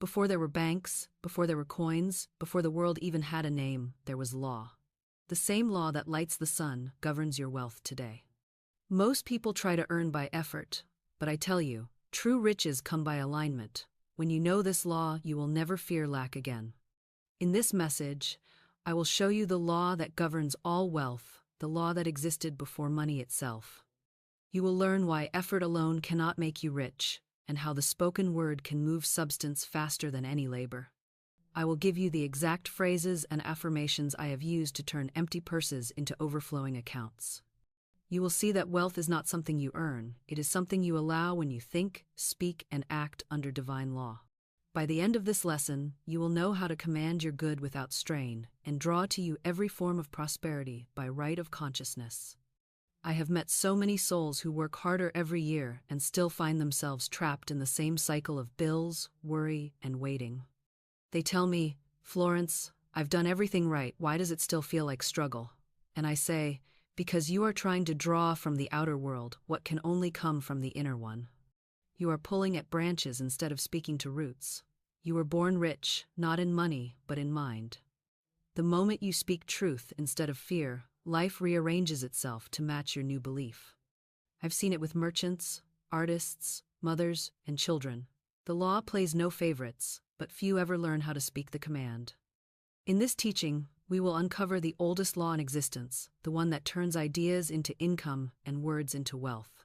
Before there were banks, before there were coins, before the world even had a name, there was law. The same law that lights the sun governs your wealth today. Most people try to earn by effort, but I tell you, true riches come by alignment. When you know this law, you will never fear lack again. In this message, I will show you the law that governs all wealth, the law that existed before money itself. You will learn why effort alone cannot make you rich, and how the spoken word can move substance faster than any labor. I will give you the exact phrases and affirmations I have used to turn empty purses into overflowing accounts. You will see that wealth is not something you earn, it is something you allow when you think, speak, and act under divine law. By the end of this lesson, you will know how to command your good without strain and draw to you every form of prosperity by right of consciousness. I have met so many souls who work harder every year and still find themselves trapped in the same cycle of bills, worry, and waiting. They tell me, "Florence, I've done everything right, why does it still feel like struggle?" And I say, because you are trying to draw from the outer world what can only come from the inner one. You are pulling at branches instead of speaking to roots. You were born rich, not in money, but in mind. The moment you speak truth instead of fear, life rearranges itself to match your new belief. I've seen it with merchants, artists, mothers, and children. The law plays no favorites, but few ever learn how to speak the command. In this teaching, we will uncover the oldest law in existence, the one that turns ideas into income and words into wealth.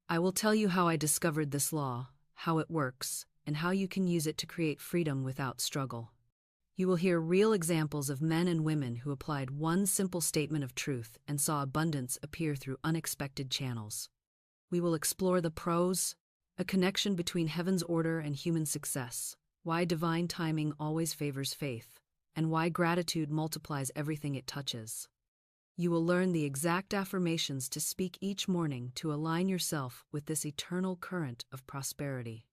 I will tell you how I discovered this law, how it works, and how you can use it to create freedom without struggle. You will hear real examples of men and women who applied one simple statement of truth and saw abundance appear through unexpected channels. We will explore the pros, a connection between heaven's order and human success, why divine timing always favors faith, and why gratitude multiplies everything it touches. You will learn the exact affirmations to speak each morning to align yourself with this eternal current of prosperity.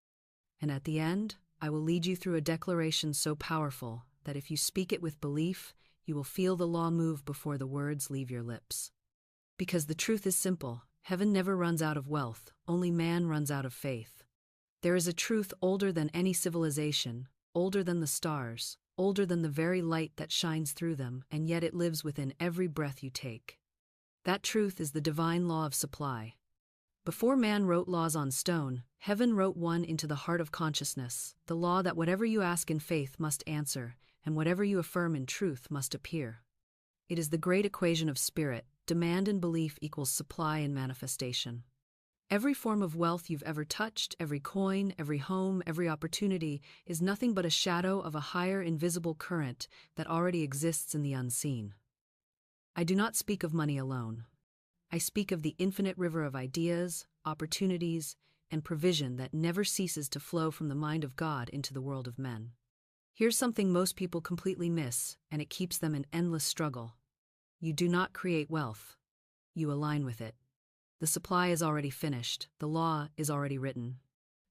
And at the end, I will lead you through a declaration so powerful that if you speak it with belief, you will feel the law move before the words leave your lips. Because the truth is simple, heaven never runs out of wealth, only man runs out of faith. There is a truth older than any civilization, older than the stars, older than the very light that shines through them, and yet it lives within every breath you take. That truth is the divine law of supply. Before man wrote laws on stone, heaven wrote one into the heart of consciousness, the law that whatever you ask in faith must answer, and whatever you affirm in truth must appear. It is the great equation of spirit, demand and belief equals supply and manifestation. Every form of wealth you've ever touched, every coin, every home, every opportunity, is nothing but a shadow of a higher invisible current that already exists in the unseen. I do not speak of money alone. I speak of the infinite river of ideas, opportunities, and provision that never ceases to flow from the mind of God into the world of men. Here's something most people completely miss, and it keeps them in endless struggle. You do not create wealth. You align with it. The supply is already finished, the law is already written.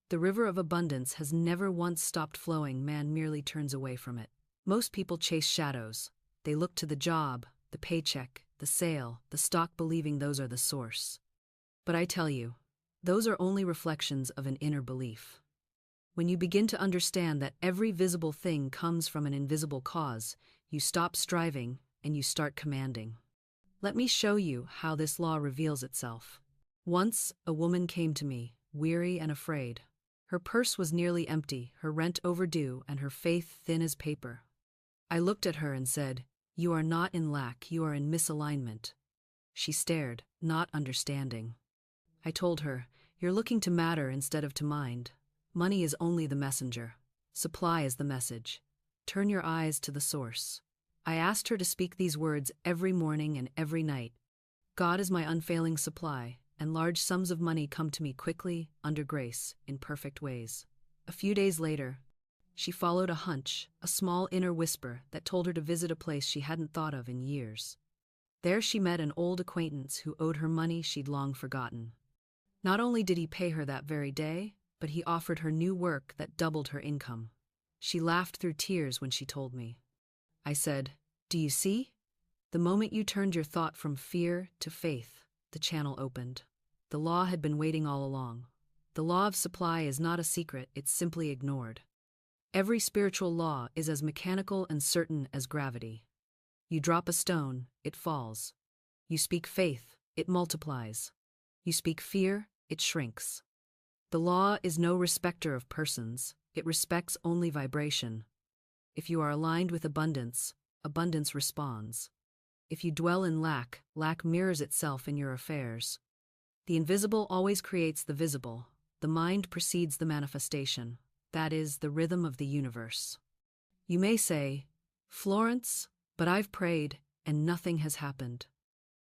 The river of abundance has never once stopped flowing, man merely turns away from it. Most people chase shadows. They look to the job, the paycheck, the sale, the stock, believing those are the source. But I tell you, those are only reflections of an inner belief. When you begin to understand that every visible thing comes from an invisible cause, you stop striving and you start commanding. Let me show you how this law reveals itself. Once, a woman came to me, weary and afraid. Her purse was nearly empty, her rent overdue, and her faith thin as paper. I looked at her and said, "You are not in lack, you are in misalignment." She stared, not understanding. I told her, "You're looking to matter instead of to mind. Money is only the messenger. Supply is the message. Turn your eyes to the source." I asked her to speak these words every morning and every night. God is my unfailing supply, and large sums of money come to me quickly, under grace, in perfect ways. A few days later, she followed a hunch, a small inner whisper that told her to visit a place she hadn't thought of in years. There she met an old acquaintance who owed her money she'd long forgotten. Not only did he pay her that very day, but he offered her new work that doubled her income. She laughed through tears when she told me. I said, "Do you see? The moment you turned your thought from fear to faith, the channel opened. The law had been waiting all along. The law of supply is not a secret, it's simply ignored. Every spiritual law is as mechanical and certain as gravity. You drop a stone, it falls. You speak faith, it multiplies. You speak fear, it shrinks. The law is no respecter of persons, it respects only vibration. If you are aligned with abundance, abundance responds. If you dwell in lack, lack mirrors itself in your affairs. The invisible always creates the visible. The mind precedes the manifestation. That is the rhythm of the universe. You may say, "Florence, but I've prayed, and nothing has happened."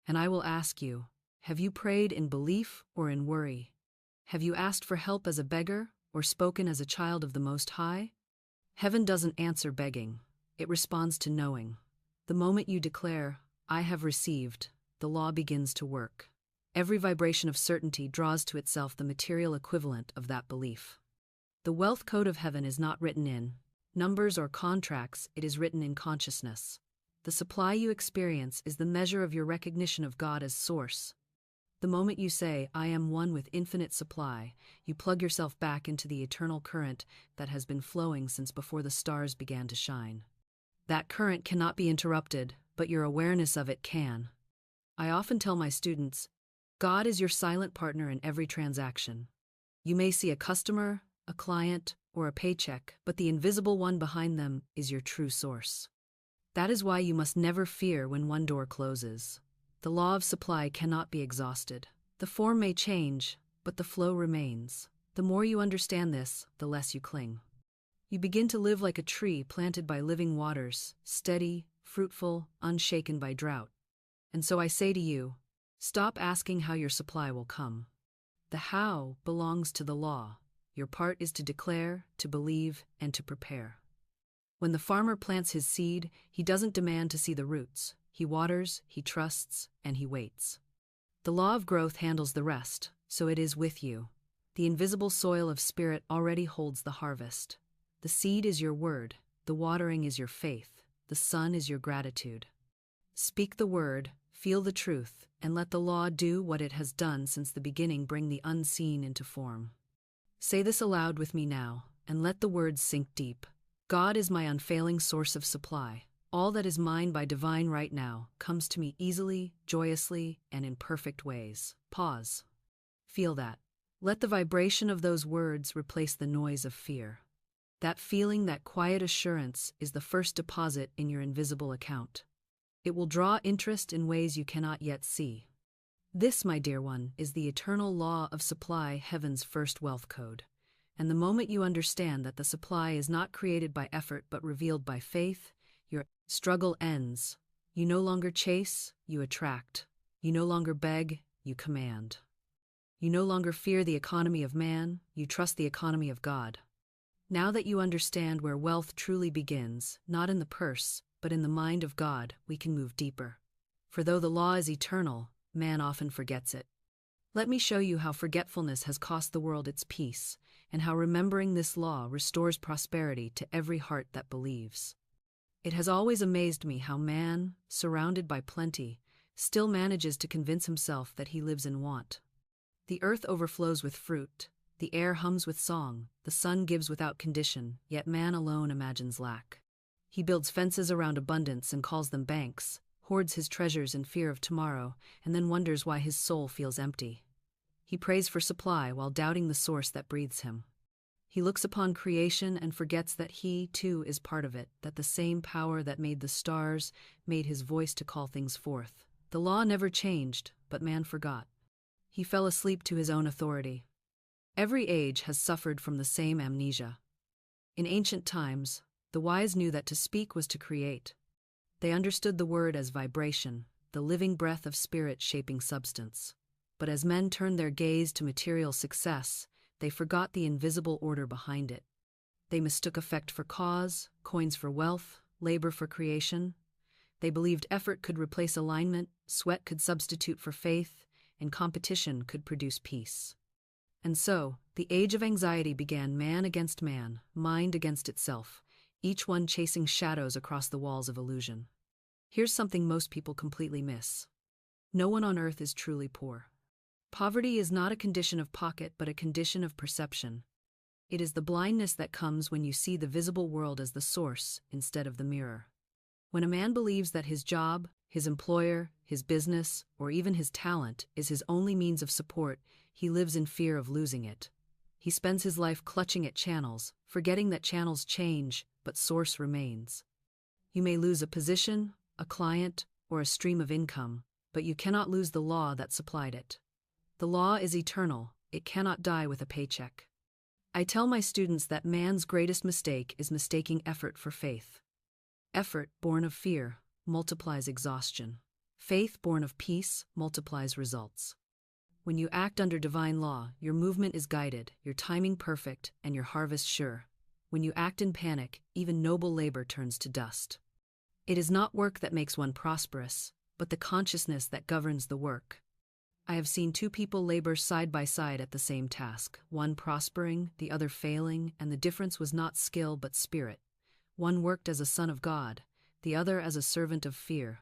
And I will ask you, have you prayed in belief or in worry? Have you asked for help as a beggar, or spoken as a child of the Most High? Heaven doesn't answer begging. It responds to knowing. The moment you declare, "I have received," the law begins to work. Every vibration of certainty draws to itself the material equivalent of that belief. The wealth code of heaven is not written in numbers or contracts, it is written in consciousness. The supply you experience is the measure of your recognition of God as source. The moment you say, "I am one with infinite supply," you plug yourself back into the eternal current that has been flowing since before the stars began to shine. That current cannot be interrupted, but your awareness of it can. I often tell my students, God is your silent partner in every transaction. You may see a customer, a client, or a paycheck, but the invisible one behind them is your true source. That is why you must never fear when one door closes. The law of supply cannot be exhausted. The form may change, but the flow remains. The more you understand this, the less you cling. You begin to live like a tree planted by living waters, steady, fruitful, unshaken by drought. And so I say to you, stop asking how your supply will come. The how belongs to the law. Your part is to declare, to believe, and to prepare. When the farmer plants his seed, he doesn't demand to see the roots. He waters, he trusts, and he waits. The law of growth handles the rest, so it is with you. The invisible soil of spirit already holds the harvest. The seed is your word, the watering is your faith, the sun is your gratitude. Speak the word, feel the truth, and let the law do what it has done since the beginning, bring the unseen into form. Say this aloud with me now, and let the words sink deep. God is my unfailing source of supply. All that is mine by divine right now comes to me easily, joyously, and in perfect ways. Pause. Feel that. Let the vibration of those words replace the noise of fear. That feeling, that quiet assurance, is the first deposit in your invisible account. It will draw interest in ways you cannot yet see. This, my dear one, is the eternal law of supply, heaven's first wealth code. And the moment you understand that the supply is not created by effort but revealed by faith, your struggle ends. You no longer chase, you attract. You no longer beg, you command. You no longer fear the economy of man, you trust the economy of God. Now that you understand where wealth truly begins, not in the purse, but in the mind of God, we can move deeper. For though the law is eternal, man often forgets it. Let me show you how forgetfulness has cost the world its peace, and how remembering this law restores prosperity to every heart that believes. It has always amazed me how man, surrounded by plenty, still manages to convince himself that he lives in want. The earth overflows with fruit, the air hums with song, the sun gives without condition, yet man alone imagines lack. He builds fences around abundance and calls them banks, hoards his treasures in fear of tomorrow, and then wonders why his soul feels empty. He prays for supply while doubting the source that breathes him. He looks upon creation and forgets that he, too, is part of it, that the same power that made the stars made his voice to call things forth. The law never changed, but man forgot. He fell asleep to his own authority. Every age has suffered from the same amnesia. In ancient times, the wise knew that to speak was to create. They understood the word as vibration, the living breath of spirit shaping substance. But as men turned their gaze to material success, they forgot the invisible order behind it. They mistook effect for cause, coins for wealth, labor for creation. They believed effort could replace alignment, sweat could substitute for faith, and competition could produce peace. And so, the age of anxiety began, man against man, mind against itself, each one chasing shadows across the walls of illusion. Here's something most people completely miss. No one on earth is truly poor. Poverty is not a condition of pocket but a condition of perception. It is the blindness that comes when you see the visible world as the source instead of the mirror. When a man believes that his job, his employer, his business, or even his talent is his only means of support, he lives in fear of losing it. He spends his life clutching at channels, forgetting that channels change, but source remains. You may lose a position, a client, or a stream of income, but you cannot lose the law that supplied it. The law is eternal, it cannot die with a paycheck. I tell my students that man's greatest mistake is mistaking effort for faith. Effort, born of fear, multiplies exhaustion. Faith, born of peace, multiplies results. When you act under divine law, your movement is guided, your timing perfect, and your harvest sure. When you act in panic, even noble labor turns to dust. It is not work that makes one prosperous, but the consciousness that governs the work. I have seen two people labor side by side at the same task, one prospering, the other failing, and the difference was not skill but spirit. One worked as a son of God, the other as a servant of fear.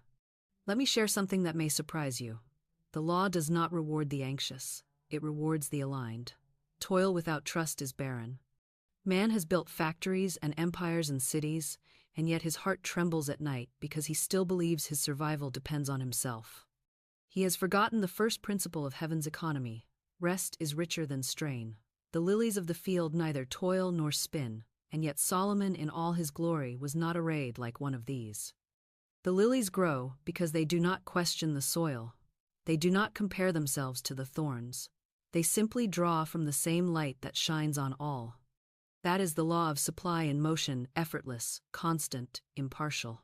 Let me share something that may surprise you. The law does not reward the anxious, it rewards the aligned. Toil without trust is barren. Man has built factories and empires and cities, and yet his heart trembles at night because he still believes his survival depends on himself. He has forgotten the first principle of heaven's economy: rest is richer than strain. The lilies of the field neither toil nor spin, and yet Solomon in all his glory was not arrayed like one of these. The lilies grow because they do not question the soil. They do not compare themselves to the thorns. They simply draw from the same light that shines on all. That is the law of supply in motion, effortless, constant, impartial.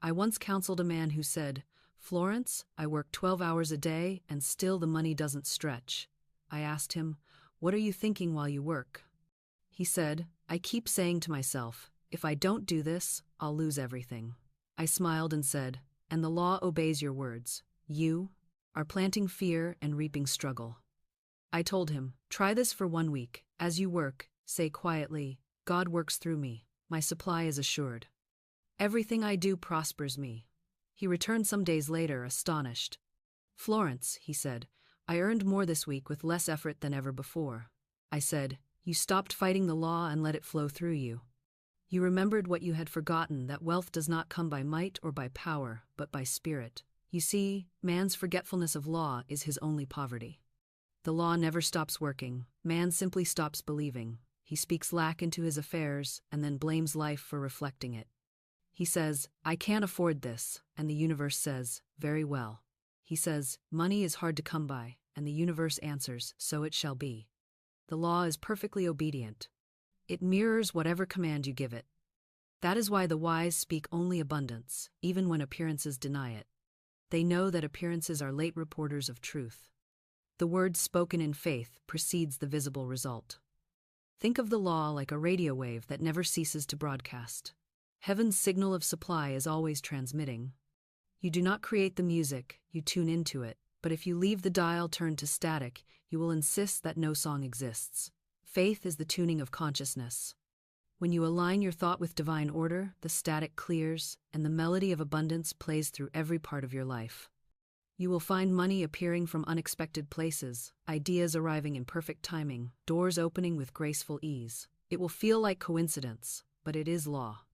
I once counseled a man who said, "Florence, I work 12 hours a day and still the money doesn't stretch." I asked him, "What are you thinking while you work?" He said, "I keep saying to myself, if I don't do this, I'll lose everything." I smiled and said, "And the law obeys your words. You are planting fear and reaping struggle." I told him, "Try this for 1 week. As you work, say quietly, 'God works through me. My supply is assured. Everything I do prospers me.'" He returned some days later, astonished. "Florence," he said, "I earned more this week with less effort than ever before." I said, "You stopped fighting the law and let it flow through you. You remembered what you had forgotten, that wealth does not come by might or by power, but by spirit. You see, man's forgetfulness of law is his only poverty. The law never stops working, man simply stops believing. He speaks lack into his affairs and then blames life for reflecting it. He says, "I can't afford this," and the universe says, "Very well." He says, "Money is hard to come by," and the universe answers, "So it shall be." The law is perfectly obedient. It mirrors whatever command you give it. That is why the wise speak only abundance, even when appearances deny it. They know that appearances are late reporters of truth. The word spoken in faith precedes the visible result. Think of the law like a radio wave that never ceases to broadcast. Heaven's signal of supply is always transmitting. You do not create the music, you tune into it, but if you leave the dial turned to static, you will insist that no song exists. Faith is the tuning of consciousness. When you align your thought with divine order, the static clears, and the melody of abundance plays through every part of your life. You will find money appearing from unexpected places, ideas arriving in perfect timing, doors opening with graceful ease. It will feel like coincidence, but it is law.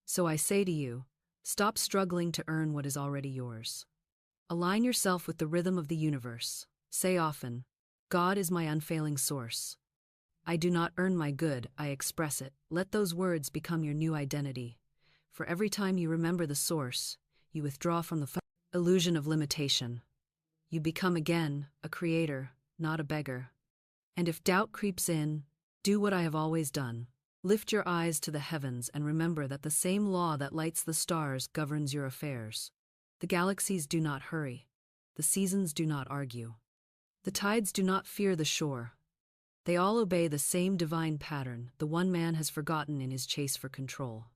So I say to you, stop struggling to earn what is already yours. Align yourself with the rhythm of the universe. Say often, "God is my unfailing source. I do not earn my good, I express it." Let those words become your new identity. For every time you remember the source, you withdraw from the illusion of limitation. You become again a creator, not a beggar. And if doubt creeps in, do what I have always done. Lift your eyes to the heavens and remember that the same law that lights the stars governs your affairs. The galaxies do not hurry. The seasons do not argue. The tides do not fear the shore. They all obey the same divine pattern the one man has forgotten in his chase for control.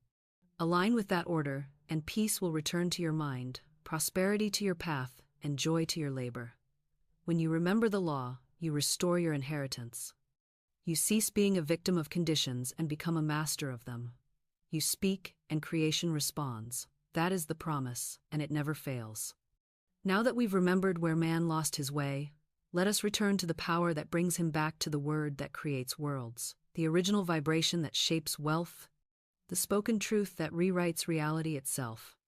Align with that order, and peace will return to your mind, prosperity to your path, and joy to your labor. When you remember the law, you restore your inheritance. You cease being a victim of conditions and become a master of them. You speak, and creation responds. That is the promise, and it never fails. Now that we've remembered where man lost his way, let us return to the power that brings him back to the word that creates worlds. the original vibration that shapes wealth, the spoken truth that rewrites reality itself.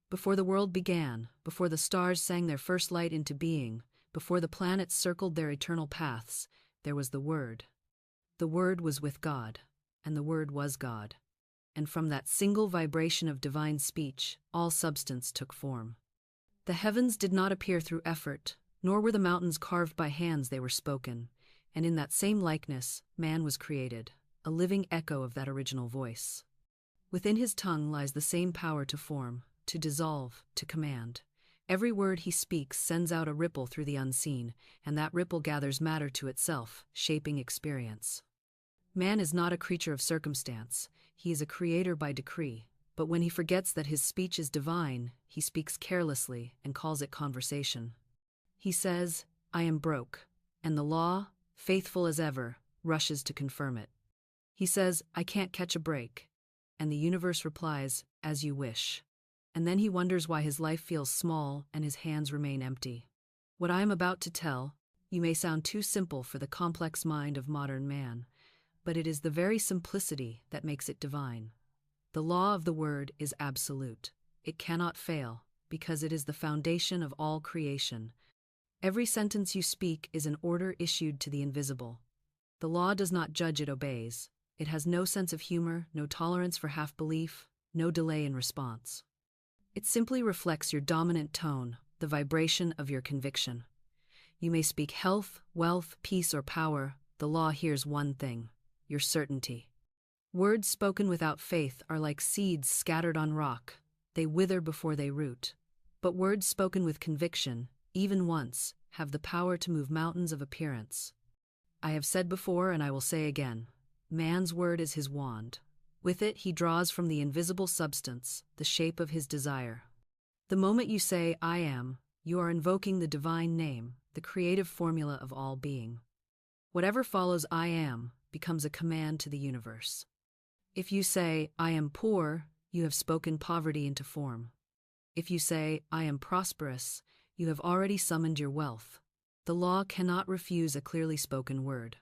Before the world began, before the stars sang their first light into being, before the planets circled their eternal paths, there was the Word. The Word was with God, and the Word was God. And from that single vibration of divine speech, all substance took form. The heavens did not appear through effort, nor were the mountains carved by hands, they were spoken, and in that same likeness, man was created, a living echo of that original voice. Within his tongue lies the same power to form, to dissolve, to command. Every word he speaks sends out a ripple through the unseen, and that ripple gathers matter to itself, shaping experience. Man is not a creature of circumstance, he is a creator by decree, but when he forgets that his speech is divine, he speaks carelessly and calls it conversation. He says, "I am broke," and the law, faithful as ever, rushes to confirm it. He says, "I can't catch a break," and the universe replies, "As you wish." And then he wonders why his life feels small and his hands remain empty. What I am about to tell, you may sound too simple for the complex mind of modern man, but it is the very simplicity that makes it divine. The law of the word is absolute. It cannot fail, because it is the foundation of all creation. Every sentence you speak is an order issued to the invisible. The law does not judge, it obeys. It has no sense of humor, no tolerance for half-belief, no delay in response. It simply reflects your dominant tone, the vibration of your conviction. You may speak health, wealth, peace, or power. The law hears one thing: your certainty. Words spoken without faith are like seeds scattered on rock. They wither before they root. But words spoken with conviction, even once, have the power to move mountains of appearance. I have said before, and I will say again, man's word is his wand. With it he draws from the invisible substance the shape of his desire. The moment you say, "I am," you are invoking the divine name, the creative formula of all being. Whatever follows "I am" becomes a command to the universe. If you say, "I am poor," you have spoken poverty into form. If you say, "I am prosperous," you have already summoned your wealth. The law cannot refuse a clearly spoken word.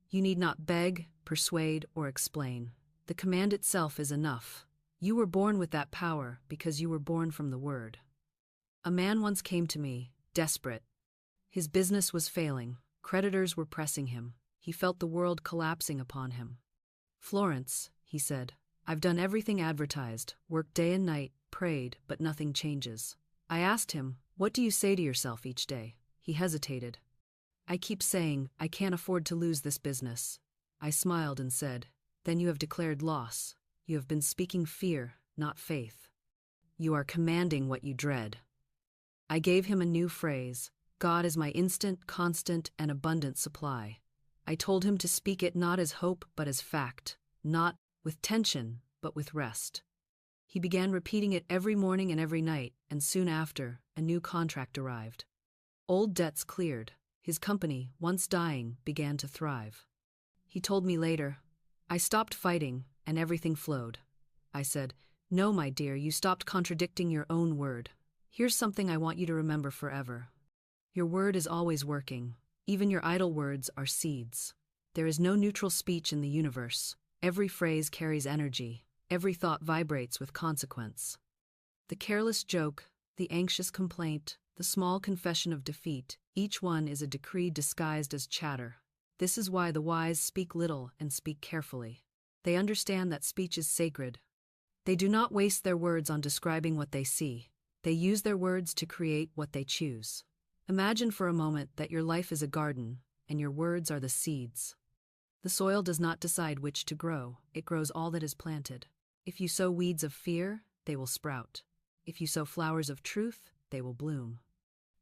You need not beg, persuade, or explain. The command itself is enough. You were born with that power because you were born from the word. A man once came to me, desperate. His business was failing. Creditors were pressing him. He felt the world collapsing upon him. "Florence," he said, "I've done everything advertised, worked day and night, prayed, but nothing changes." I asked him, "What do you say to yourself each day?" He hesitated. "I keep saying, I can't afford to lose this business." I smiled and said, "Then you have declared loss. You have been speaking fear, not faith. You are commanding what you dread." I gave him a new phrase: "God is my instant, constant, and abundant supply." I told him to speak it not as hope but as fact, not with tension but with rest. He began repeating it every morning and every night, and soon after, a new contract arrived. Old debts cleared. His company, once dying, began to thrive. He told me later, "I stopped fighting, and everything flowed." I said, "No, my dear, you stopped contradicting your own word. Here's something I want you to remember forever. Your word is always working. Even your idle words are seeds. There is no neutral speech in the universe. Every phrase carries energy. Every thought vibrates with consequence. The careless joke, the anxious complaint, the small confession of defeat, each one is a decree disguised as chatter. This is why the wise speak little and speak carefully. They understand that speech is sacred. They do not waste their words on describing what they see. They use their words to create what they choose. Imagine for a moment that your life is a garden, and your words are the seeds. The soil does not decide which to grow, it grows all that is planted. If you sow weeds of fear, they will sprout. If you sow flowers of truth, they will bloom.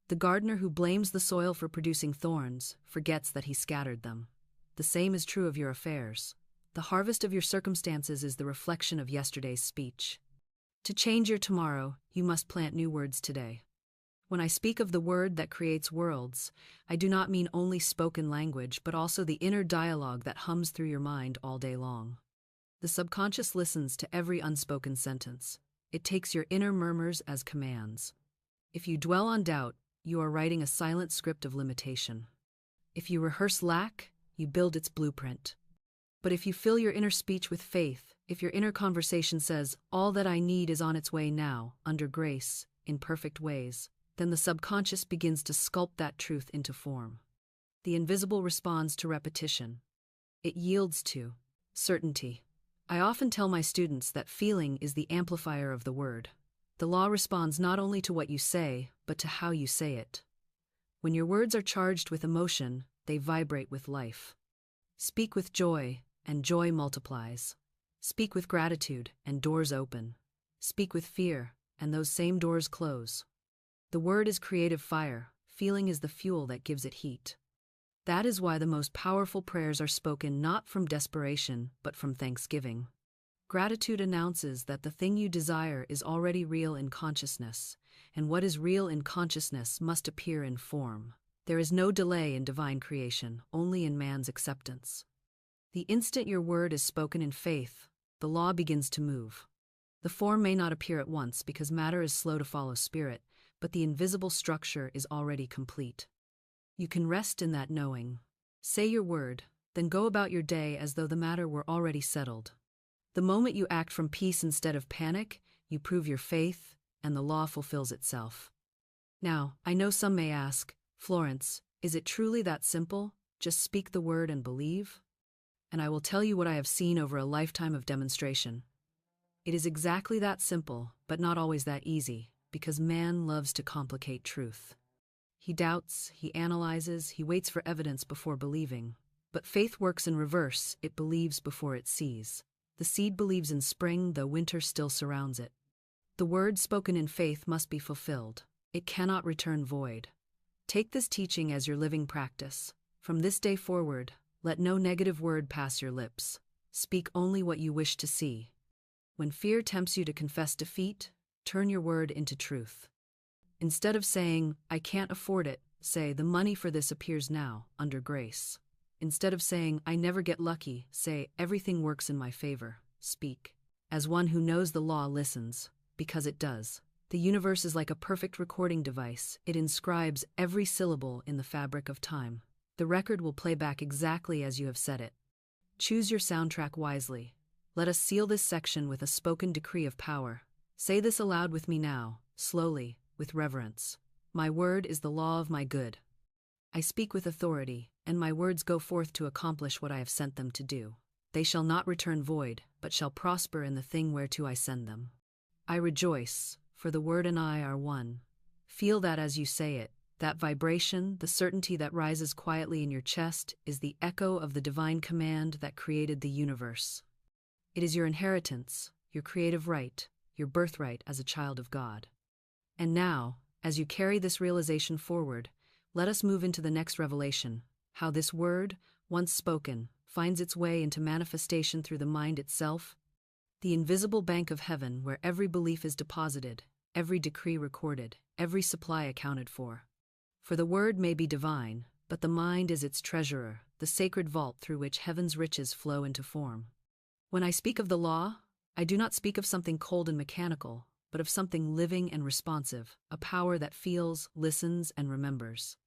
The gardener who blames the soil for producing thorns forgets that he scattered them. The same is true of your affairs. The harvest of your circumstances is the reflection of yesterday's speech. To change your tomorrow, you must plant new words today. When I speak of the word that creates worlds, I do not mean only spoken language, but also the inner dialogue that hums through your mind all day long. The subconscious listens to every unspoken sentence. It takes your inner murmurs as commands. If you dwell on doubt, you are writing a silent script of limitation. If you rehearse lack, you build its blueprint. But if you fill your inner speech with faith, if your inner conversation says, "All that I need is on its way now, under grace, in perfect ways," then the subconscious begins to sculpt that truth into form. The invisible responds to repetition. It yields to certainty. I often tell my students that feeling is the amplifier of the word. The law responds not only to what you say, but to how you say it. When your words are charged with emotion, they vibrate with life. Speak with joy, and joy multiplies. Speak with gratitude, and doors open. Speak with fear, and those same doors close. The word is creative fire, feeling is the fuel that gives it heat. That is why the most powerful prayers are spoken not from desperation, but from thanksgiving. Gratitude announces that the thing you desire is already real in consciousness, and what is real in consciousness must appear in form. There is no delay in divine creation, only in man's acceptance. The instant your word is spoken in faith, the law begins to move. The form may not appear at once because matter is slow to follow spirit, but the invisible structure is already complete. You can rest in that knowing. Say your word, then go about your day as though the matter were already settled. The moment you act from peace instead of panic, you prove your faith, and the law fulfills itself. Now, I know some may ask, "Florence, is it truly that simple? Just speak the word and believe?" And I will tell you what I have seen over a lifetime of demonstration. It is exactly that simple, but not always that easy, because man loves to complicate truth. He doubts, he analyzes, he waits for evidence before believing. But faith works in reverse, it believes before it sees. The seed believes in spring, though winter still surrounds it. The word spoken in faith must be fulfilled. It cannot return void. Take this teaching as your living practice. From this day forward, let no negative word pass your lips. Speak only what you wish to see. When fear tempts you to confess defeat, turn your word into truth. Instead of saying, "I can't afford it," say, "The money for this appears now, under grace." Instead of saying, "I never get lucky," say, "Everything works in my favor." Speak. As one who knows the law listens, because it does. The universe is like a perfect recording device. It inscribes every syllable in the fabric of time. The record will play back exactly as you have said it. Choose your soundtrack wisely. Let us seal this section with a spoken decree of power. Say this aloud with me now, slowly, with reverence. My word is the law of my good. I speak with authority, and my words go forth to accomplish what I have sent them to do. They shall not return void, but shall prosper in the thing whereto I send them. I rejoice, for the word and I are one. Feel that as you say it. That vibration, the certainty that rises quietly in your chest, is the echo of the divine command that created the universe. It is your inheritance, your creative right, your birthright as a child of God. And now, as you carry this realization forward, let us move into the next revelation, how this word, once spoken, finds its way into manifestation through the mind itself, the invisible bank of heaven where every belief is deposited, every decree recorded, every supply accounted for. For the word may be divine, but the mind is its treasurer, the sacred vault through which heaven's riches flow into form. When I speak of the law, I do not speak of something cold and mechanical, but of something living and responsive, a power that feels, listens, and remembers.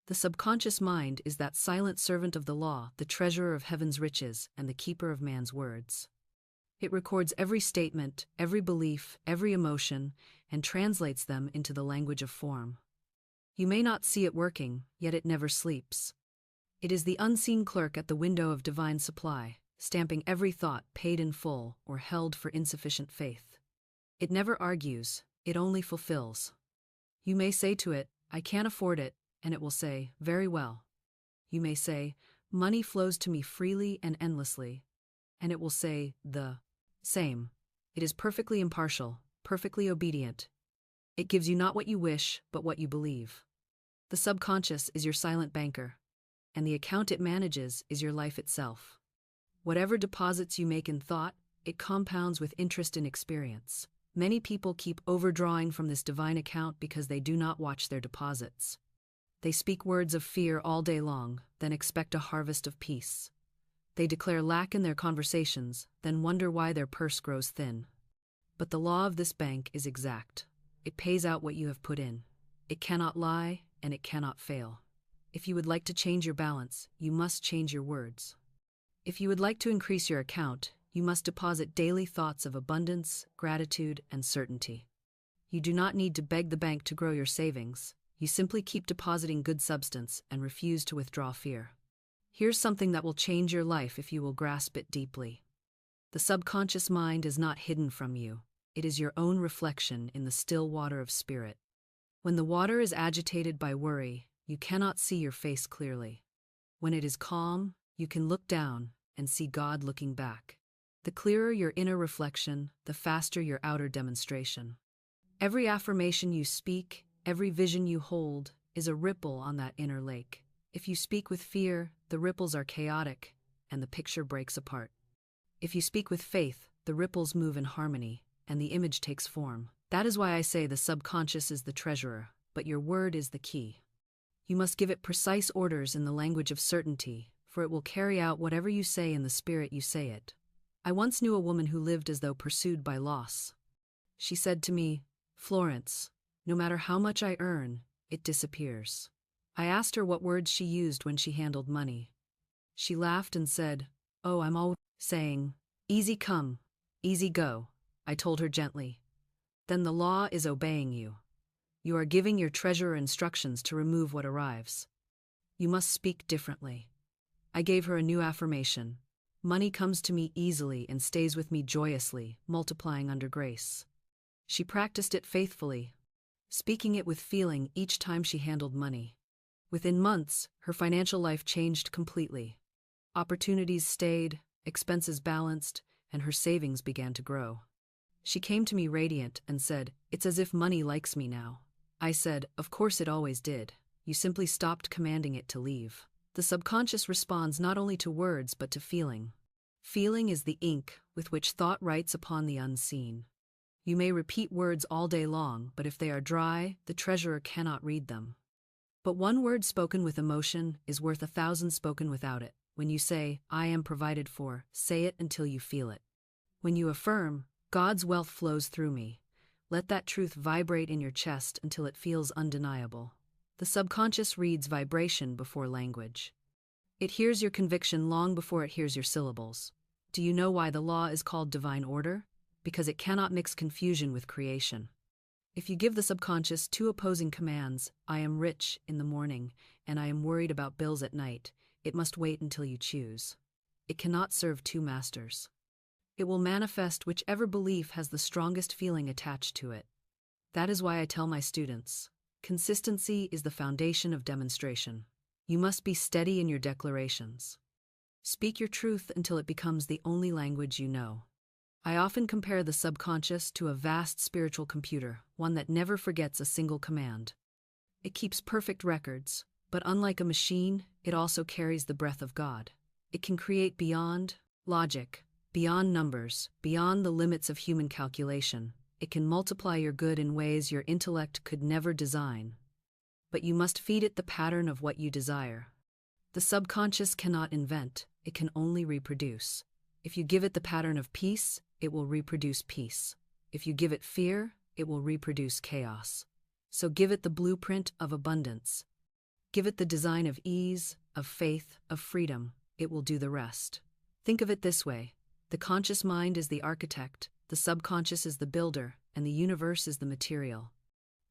The subconscious mind is that silent servant of the law, the treasurer of heaven's riches, and the keeper of man's words. It records every statement, every belief, every emotion, and translates them into the language of form. You may not see it working, yet it never sleeps. It is the unseen clerk at the window of divine supply, stamping every thought paid in full or held for insufficient faith. It never argues, it only fulfills. You may say to it, "I can't afford it," and it will say, "Very well." You may say, "Money flows to me freely and endlessly," and it will say the same. It is perfectly impartial, perfectly obedient. It gives you not what you wish, but what you believe. The subconscious is your silent banker, and the account it manages is your life itself. Whatever deposits you make in thought, it compounds with interest in experience. Many people keep overdrawing from this divine account because they do not watch their deposits. They speak words of fear all day long, then expect a harvest of peace. They declare lack in their conversations, then wonder why their purse grows thin. But the law of this bank is exact. It pays out what you have put in. It cannot lie, and it cannot fail. If you would like to change your balance, you must change your words. If you would like to increase your account, you must deposit daily thoughts of abundance, gratitude, and certainty. You do not need to beg the bank to grow your savings. You simply keep depositing good substance and refuse to withdraw fear. Here's something that will change your life if you will grasp it deeply. The subconscious mind is not hidden from you. It is your own reflection in the still water of spirit. When the water is agitated by worry, you cannot see your face clearly. When it is calm, you can look down and see God looking back. The clearer your inner reflection, the faster your outer demonstration. Every affirmation you speak, every vision you hold, is a ripple on that inner lake. If you speak with fear, the ripples are chaotic, and the picture breaks apart. If you speak with faith, the ripples move in harmony, and the image takes form. That is why I say the subconscious is the treasurer, but your word is the key. You must give it precise orders in the language of certainty, for it will carry out whatever you say in the spirit you say it. I once knew a woman who lived as though pursued by loss. She said to me, "Florence, no matter how much I earn, it disappears." I asked her what words she used when she handled money. She laughed and said, "Oh, I'm always saying, easy come, easy go." I told her gently, "Then the law is obeying you. You are giving your treasurer instructions to remove what arrives. You must speak differently." I gave her a new affirmation. Money comes to me easily and stays with me joyously, multiplying under grace. She practiced it faithfully, speaking it with feeling each time she handled money. Within months, her financial life changed completely. Opportunities stayed, expenses balanced, and her savings began to grow. She came to me radiant and said, "It's as if money likes me now." I said, "Of course it always did. You simply stopped commanding it to leave." The subconscious responds not only to words but to feeling. Feeling is the ink with which thought writes upon the unseen. You may repeat words all day long, but if they are dry, the treasurer cannot read them. But one word spoken with emotion is worth 1,000 spoken without it. When you say, "I am provided for," say it until you feel it. When you affirm, "God's wealth flows through me," let that truth vibrate in your chest until it feels undeniable. The subconscious reads vibration before language. It hears your conviction long before it hears your syllables. Do you know why the law is called divine order? Because it cannot mix confusion with creation. If you give the subconscious two opposing commands, "I am rich" in the morning, and "I am worried about bills at night," it must wait until you choose. It cannot serve two masters. It will manifest whichever belief has the strongest feeling attached to it. That is why I tell my students, consistency is the foundation of demonstration. You must be steady in your declarations. Speak your truth until it becomes the only language you know. I often compare the subconscious to a vast spiritual computer, one that never forgets a single command. It keeps perfect records, but unlike a machine, it also carries the breath of God. It can create beyond logic, beyond numbers, beyond the limits of human calculation. It can multiply your good in ways your intellect could never design. But you must feed it the pattern of what you desire. The subconscious cannot invent, it can only reproduce. If you give it the pattern of peace, it will reproduce peace. If you give it fear, it will reproduce chaos. So give it the blueprint of abundance. Give it the design of ease, of faith, of freedom. It will do the rest. Think of it this way. The conscious mind is the architect, the subconscious is the builder, and the universe is the material.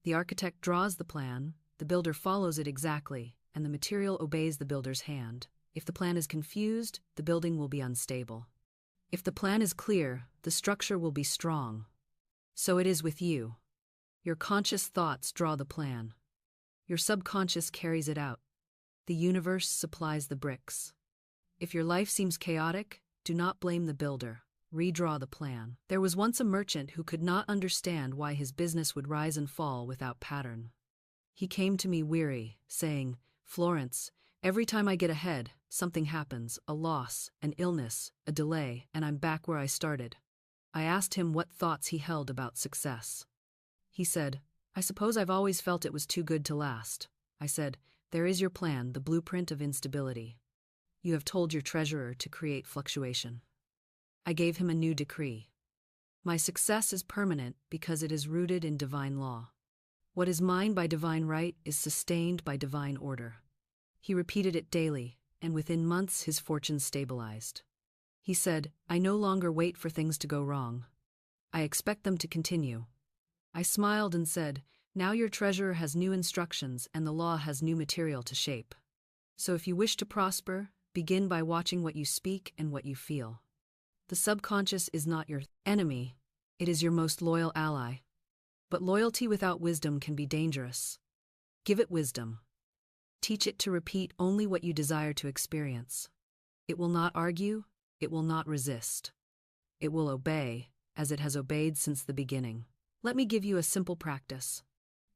The architect draws the plan, the builder follows it exactly, and the material obeys the builder's hand. If the plan is confused, the building will be unstable. If the plan is clear, the structure will be strong. So it is with you. Your conscious thoughts draw the plan. Your subconscious carries it out. The universe supplies the bricks. If your life seems chaotic, do not blame the builder. Redraw the plan. There was once a merchant who could not understand why his business would rise and fall without pattern. He came to me weary, saying, "Florence, every time I get ahead, something happens, a loss, an illness, a delay, and I'm back where I started." I asked him what thoughts he held about success. He said, "I suppose I've always felt it was too good to last." I said, "There is your plan, the blueprint of instability. You have told your treasurer to create fluctuation." I gave him a new decree. My success is permanent because it is rooted in divine law. What is mine by divine right is sustained by divine order. He repeated it daily, and within months his fortune stabilized. He said, "I no longer wait for things to go wrong. I expect them to continue." I smiled and said, "Now your treasurer has new instructions and the law has new material to shape. So if you wish to prosper, begin by watching what you speak and what you feel. The subconscious is not your enemy, it is your most loyal ally. But loyalty without wisdom can be dangerous. Give it wisdom. Teach it to repeat only what you desire to experience. It will not argue, it will not resist. It will obey, as it has obeyed since the beginning. Let me give you a simple practice.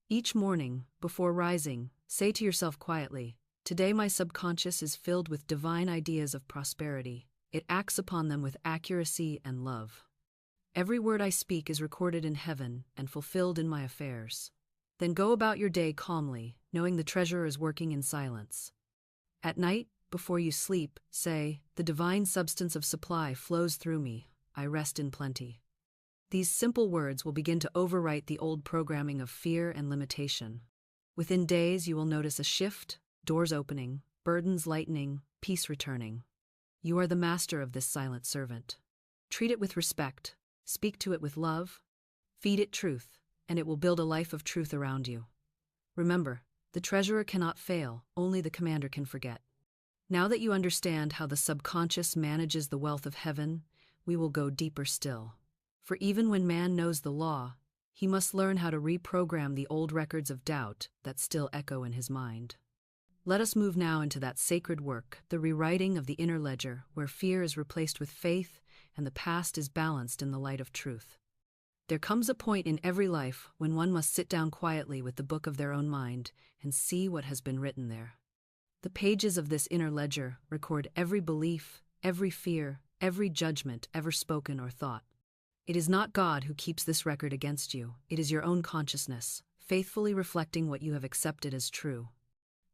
Each morning, before rising, say to yourself quietly, "Today my subconscious is filled with divine ideas of prosperity. It acts upon them with accuracy and love. Every word I speak is recorded in heaven and fulfilled in my affairs." Then go about your day calmly, knowing the treasurer is working in silence. At night, before you sleep, say, "The divine substance of supply flows through me. I rest in plenty." These simple words will begin to overwrite the old programming of fear and limitation. Within days, you will notice a shift, doors opening, burdens lightening, peace returning. You are the master of this silent servant. Treat it with respect, speak to it with love, feed it truth, and it will build a life of truth around you. Remember, the treasurer cannot fail, only the commander can forget. Now that you understand how the subconscious manages the wealth of heaven, we will go deeper still. For even when man knows the law, he must learn how to reprogram the old records of doubt that still echo in his mind. Let us move now into that sacred work, the rewriting of the inner ledger, where fear is replaced with faith and the past is balanced in the light of truth. There comes a point in every life when one must sit down quietly with the book of their own mind and see what has been written there. The pages of this inner ledger record every belief, every fear, every judgment ever spoken or thought. It is not God who keeps this record against you, it is your own consciousness, faithfully reflecting what you have accepted as true.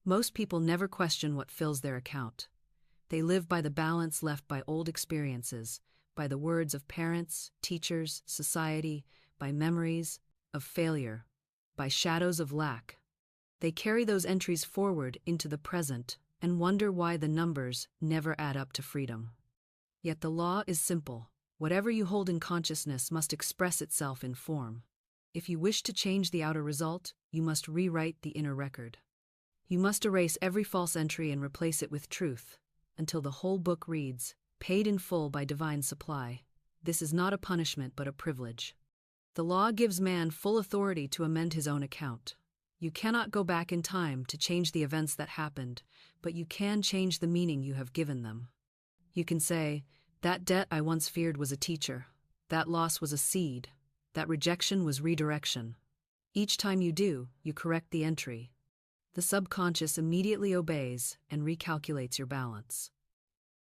Most people never question what fills their account. They live by the balance left by old experiences, by the words of parents, teachers, society, by memories of failure, by shadows of lack. They carry those entries forward into the present and wonder why the numbers never add up to freedom. Yet the law is simple. Whatever you hold in consciousness must express itself in form. If you wish to change the outer result, you must rewrite the inner record. You must erase every false entry and replace it with truth, until the whole book reads, "Paid in full by divine supply." This is not a punishment but a privilege. The law gives man full authority to amend his own account. You cannot go back in time to change the events that happened, but you can change the meaning you have given them. You can say, "That debt I once feared was a teacher. That loss was a seed. That rejection was redirection." Each time you do, you correct the entry. The subconscious immediately obeys and recalculates your balance.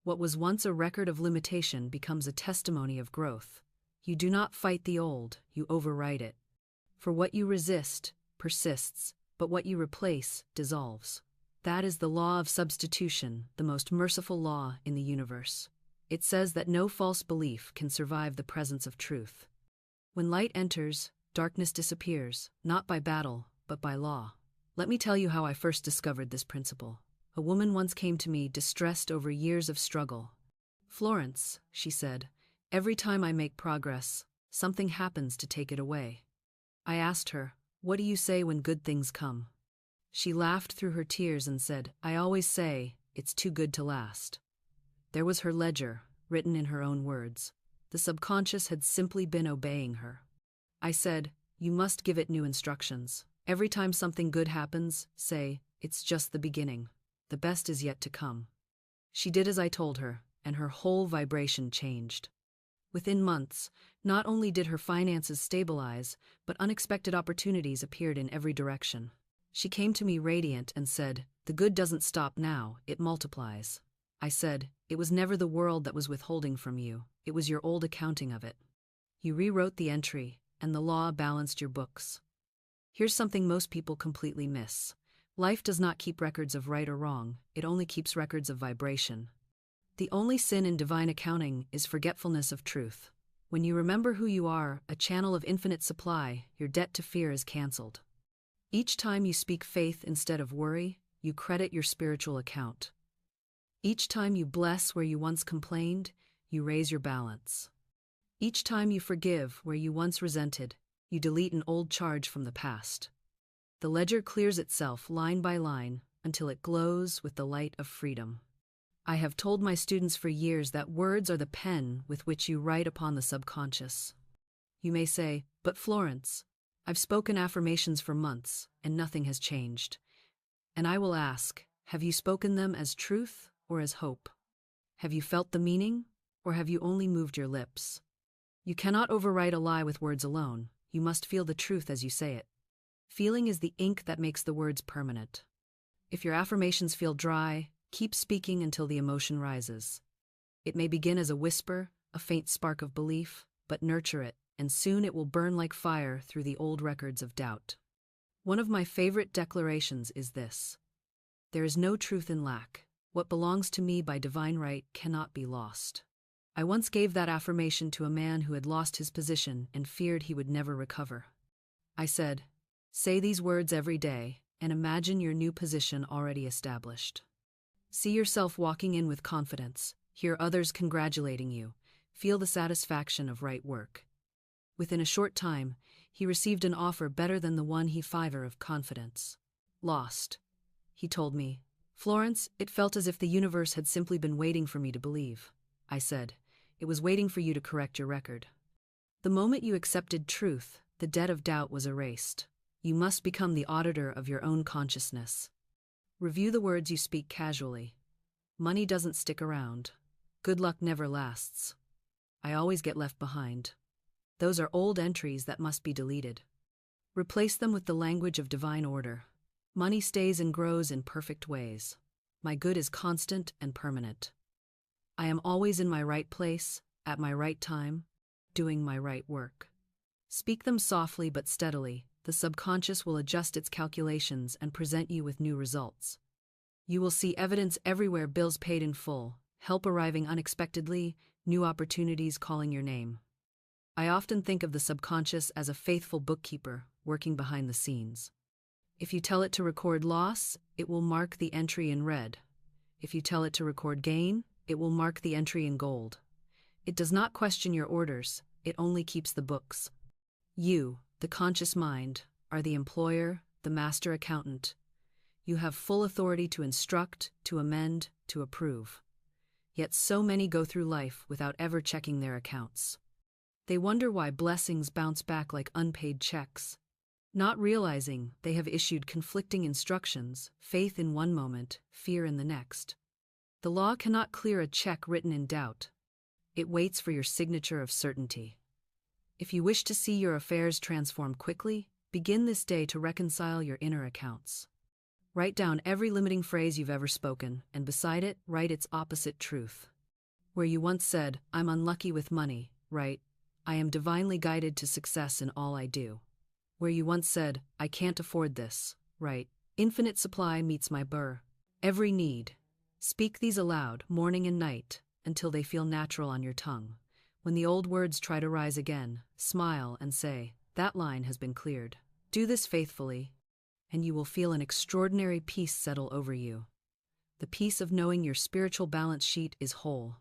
What was once a record of limitation becomes a testimony of growth. You do not fight the old, you overwrite it. For what you resist persists, but what you replace dissolves. That is the law of substitution, the most merciful law in the universe. It says that no false belief can survive the presence of truth. When light enters, darkness disappears, not by battle, but by law. Let me tell you how I first discovered this principle. A woman once came to me distressed over years of struggle. "Florence," she said, "every time I make progress, something happens to take it away." I asked her, "What do you say when good things come?" She laughed through her tears and said, "I always say, it's too good to last." There was her ledger, written in her own words. The subconscious had simply been obeying her. I said, "You must give it new instructions. Every time something good happens, say, it's just the beginning. The best is yet to come." She did as I told her, and her whole vibration changed. Within months, not only did her finances stabilize, but unexpected opportunities appeared in every direction. She came to me radiant and said, "The good doesn't stop now, it multiplies." I said, "It was never the world that was withholding from you, it was your old accounting of it. You rewrote the entry, and the law balanced your books." Here's something most people completely miss. Life does not keep records of right or wrong, it only keeps records of vibration. The only sin in divine accounting is forgetfulness of truth. When you remember who you are, a channel of infinite supply, your debt to fear is cancelled. Each time you speak faith instead of worry, you credit your spiritual account. Each time you bless where you once complained, you raise your balance. Each time you forgive where you once resented, you delete an old charge from the past. The ledger clears itself line by line until it glows with the light of freedom. I have told my students for years that words are the pen with which you write upon the subconscious. You may say, "But Florence, I've spoken affirmations for months and nothing has changed." And I will ask, have you spoken them as truth or as hope? Have you felt the meaning, or have you only moved your lips? You cannot overwrite a lie with words alone. You must feel the truth as you say it. Feeling is the ink that makes the words permanent. If your affirmations feel dry, keep speaking until the emotion rises. It may begin as a whisper, a faint spark of belief, but nurture it, and soon it will burn like fire through the old records of doubt. One of my favorite declarations is this: there is no truth in lack. What belongs to me by divine right cannot be lost. I once gave that affirmation to a man who had lost his position and feared he would never recover. I said, say these words every day and imagine your new position already established. See yourself walking in with confidence, hear others congratulating you, feel the satisfaction of right work. Within a short time, he received an offer better than the one he fiver of confidence. Lost. He told me, Florence, it felt as if the universe had simply been waiting for me to believe. I said, it was waiting for you to correct your record. The moment you accepted truth, the debt of doubt was erased. You must become the auditor of your own consciousness. Review the words you speak casually. Money doesn't stick around. Good luck never lasts. I always get left behind. Those are old entries that must be deleted. Replace them with the language of divine order. Money stays and grows in perfect ways. My good is constant and permanent. I am always in my right place, at my right time, doing my right work. Speak them softly but steadily. The subconscious will adjust its calculations and present you with new results. You will see evidence everywhere: bills paid in full, help arriving unexpectedly, new opportunities calling your name. I often think of the subconscious as a faithful bookkeeper working behind the scenes. If you tell it to record loss, it will mark the entry in red. If you tell it to record gain, it will mark the entry in gold. It does not question your orders, it only keeps the books. You, the conscious mind, are the employer, the master accountant. You have full authority to instruct, to amend, to approve. Yet so many go through life without ever checking their accounts. They wonder why blessings bounce back like unpaid checks, not realizing they have issued conflicting instructions, faith in one moment, fear in the next. The law cannot clear a check written in doubt. It waits for your signature of certainty. If you wish to see your affairs transform quickly, begin this day to reconcile your inner accounts. Write down every limiting phrase you've ever spoken, and beside it, write its opposite truth. Where you once said, I'm unlucky with money, write, I am divinely guided to success in all I do. Where you once said, I can't afford this, write, infinite supply meets my every need. Speak these aloud, morning and night, until they feel natural on your tongue. When the old words try to rise again, smile and say, that line has been cleared. Do this faithfully, and you will feel an extraordinary peace settle over you. The peace of knowing your spiritual balance sheet is whole.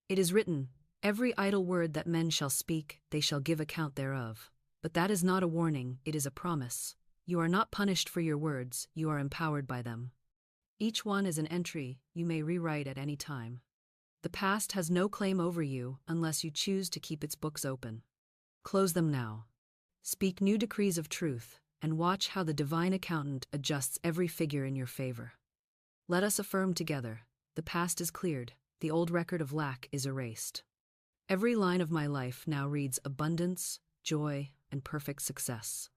It is written, every idle word that men shall speak, they shall give account thereof. But that is not a warning, it is a promise. You are not punished for your words, you are empowered by them. Each one is an entry you may rewrite at any time. The past has no claim over you unless you choose to keep its books open. Close them now. Speak new decrees of truth, and watch how the divine accountant adjusts every figure in your favor. Let us affirm together, the past is cleared, the old record of lack is erased. Every line of my life now reads abundance, joy, and perfect success.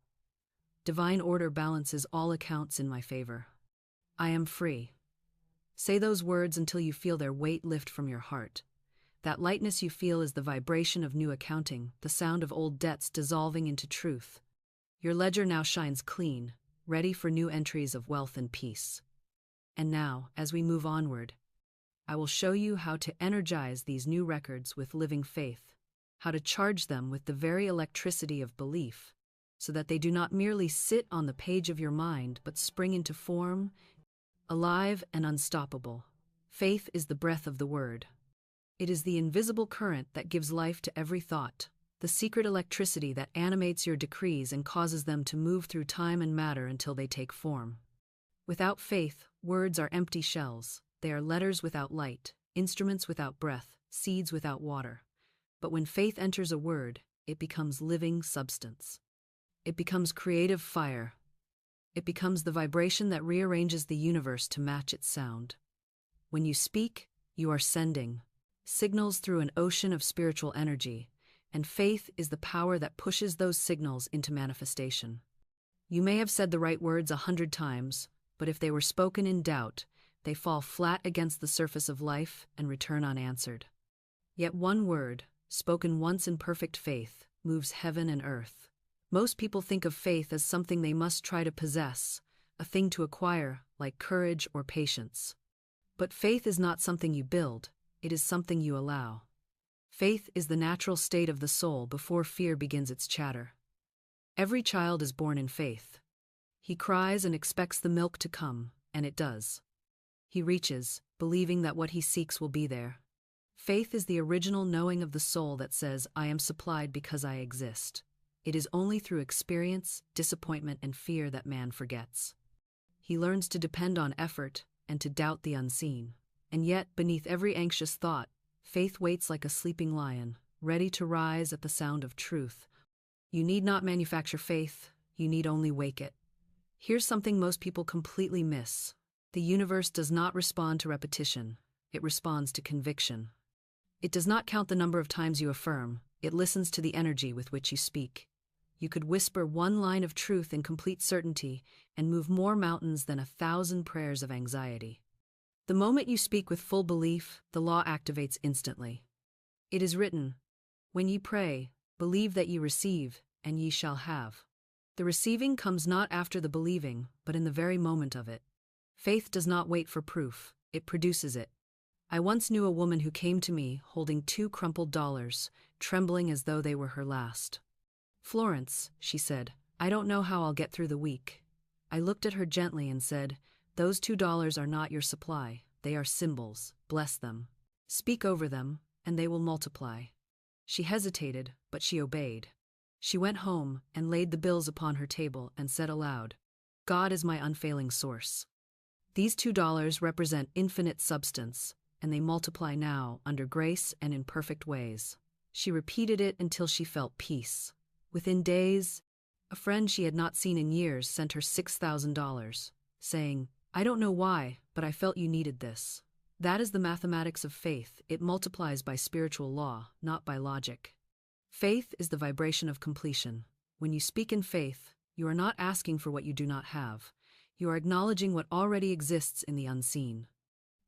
Divine order balances all accounts in my favor. I am free. Say those words until you feel their weight lift from your heart. That lightness you feel is the vibration of new accounting, the sound of old debts dissolving into truth. Your ledger now shines clean, ready for new entries of wealth and peace. And now, as we move onward, I will show you how to energize these new records with living faith, how to charge them with the very electricity of belief, so that they do not merely sit on the page of your mind but spring into form, alive and unstoppable. Faith is the breath of the word. It is the invisible current that gives life to every thought, the secret electricity that animates your decrees and causes them to move through time and matter until they take form. Without faith, words are empty shells. They are letters without light, instruments without breath, seeds without water. But when faith enters a word, it becomes living substance. It becomes creative fire. It becomes the vibration that rearranges the universe to match its sound. When you speak, you are sending signals through an ocean of spiritual energy, and faith is the power that pushes those signals into manifestation. You may have said the right words 100 times, but if they were spoken in doubt, they fall flat against the surface of life and return unanswered. Yet one word, spoken once in perfect faith, moves heaven and earth. Most people think of faith as something they must try to possess, a thing to acquire, like courage or patience. But faith is not something you build, it is something you allow. Faith is the natural state of the soul before fear begins its chatter. Every child is born in faith. He cries and expects the milk to come, and it does. He reaches, believing that what he seeks will be there. Faith is the original knowing of the soul that says, I am supplied because I exist. It is only through experience, disappointment, and fear that man forgets. He learns to depend on effort and to doubt the unseen. And yet, beneath every anxious thought, faith waits like a sleeping lion, ready to rise at the sound of truth. You need not manufacture faith, you need only wake it. Here's something most people completely miss. The universe does not respond to repetition, it responds to conviction. It does not count the number of times you affirm, it listens to the energy with which you speak. You could whisper one line of truth in complete certainty and move more mountains than 1,000 prayers of anxiety. The moment you speak with full belief, the law activates instantly. It is written, when ye pray, believe that ye receive, and ye shall have. The receiving comes not after the believing, but in the very moment of it. Faith does not wait for proof, it produces it. I once knew a woman who came to me holding 2 crumpled dollars, trembling as though they were her last. Florence, she said, I don't know how I'll get through the week. I looked at her gently and said, those $2 are not your supply, they are symbols, bless them. Speak over them, and they will multiply. She hesitated, but she obeyed. She went home and laid the bills upon her table and said aloud, God is my unfailing source. These $2 represent infinite substance, and they multiply now under grace and in perfect ways. She repeated it until she felt peace. Within days, a friend she had not seen in years sent her $6,000, saying, I don't know why, but I felt you needed this. That is the mathematics of faith. It multiplies by spiritual law, not by logic. Faith is the vibration of completion. When you speak in faith, you are not asking for what you do not have. You are acknowledging what already exists in the unseen.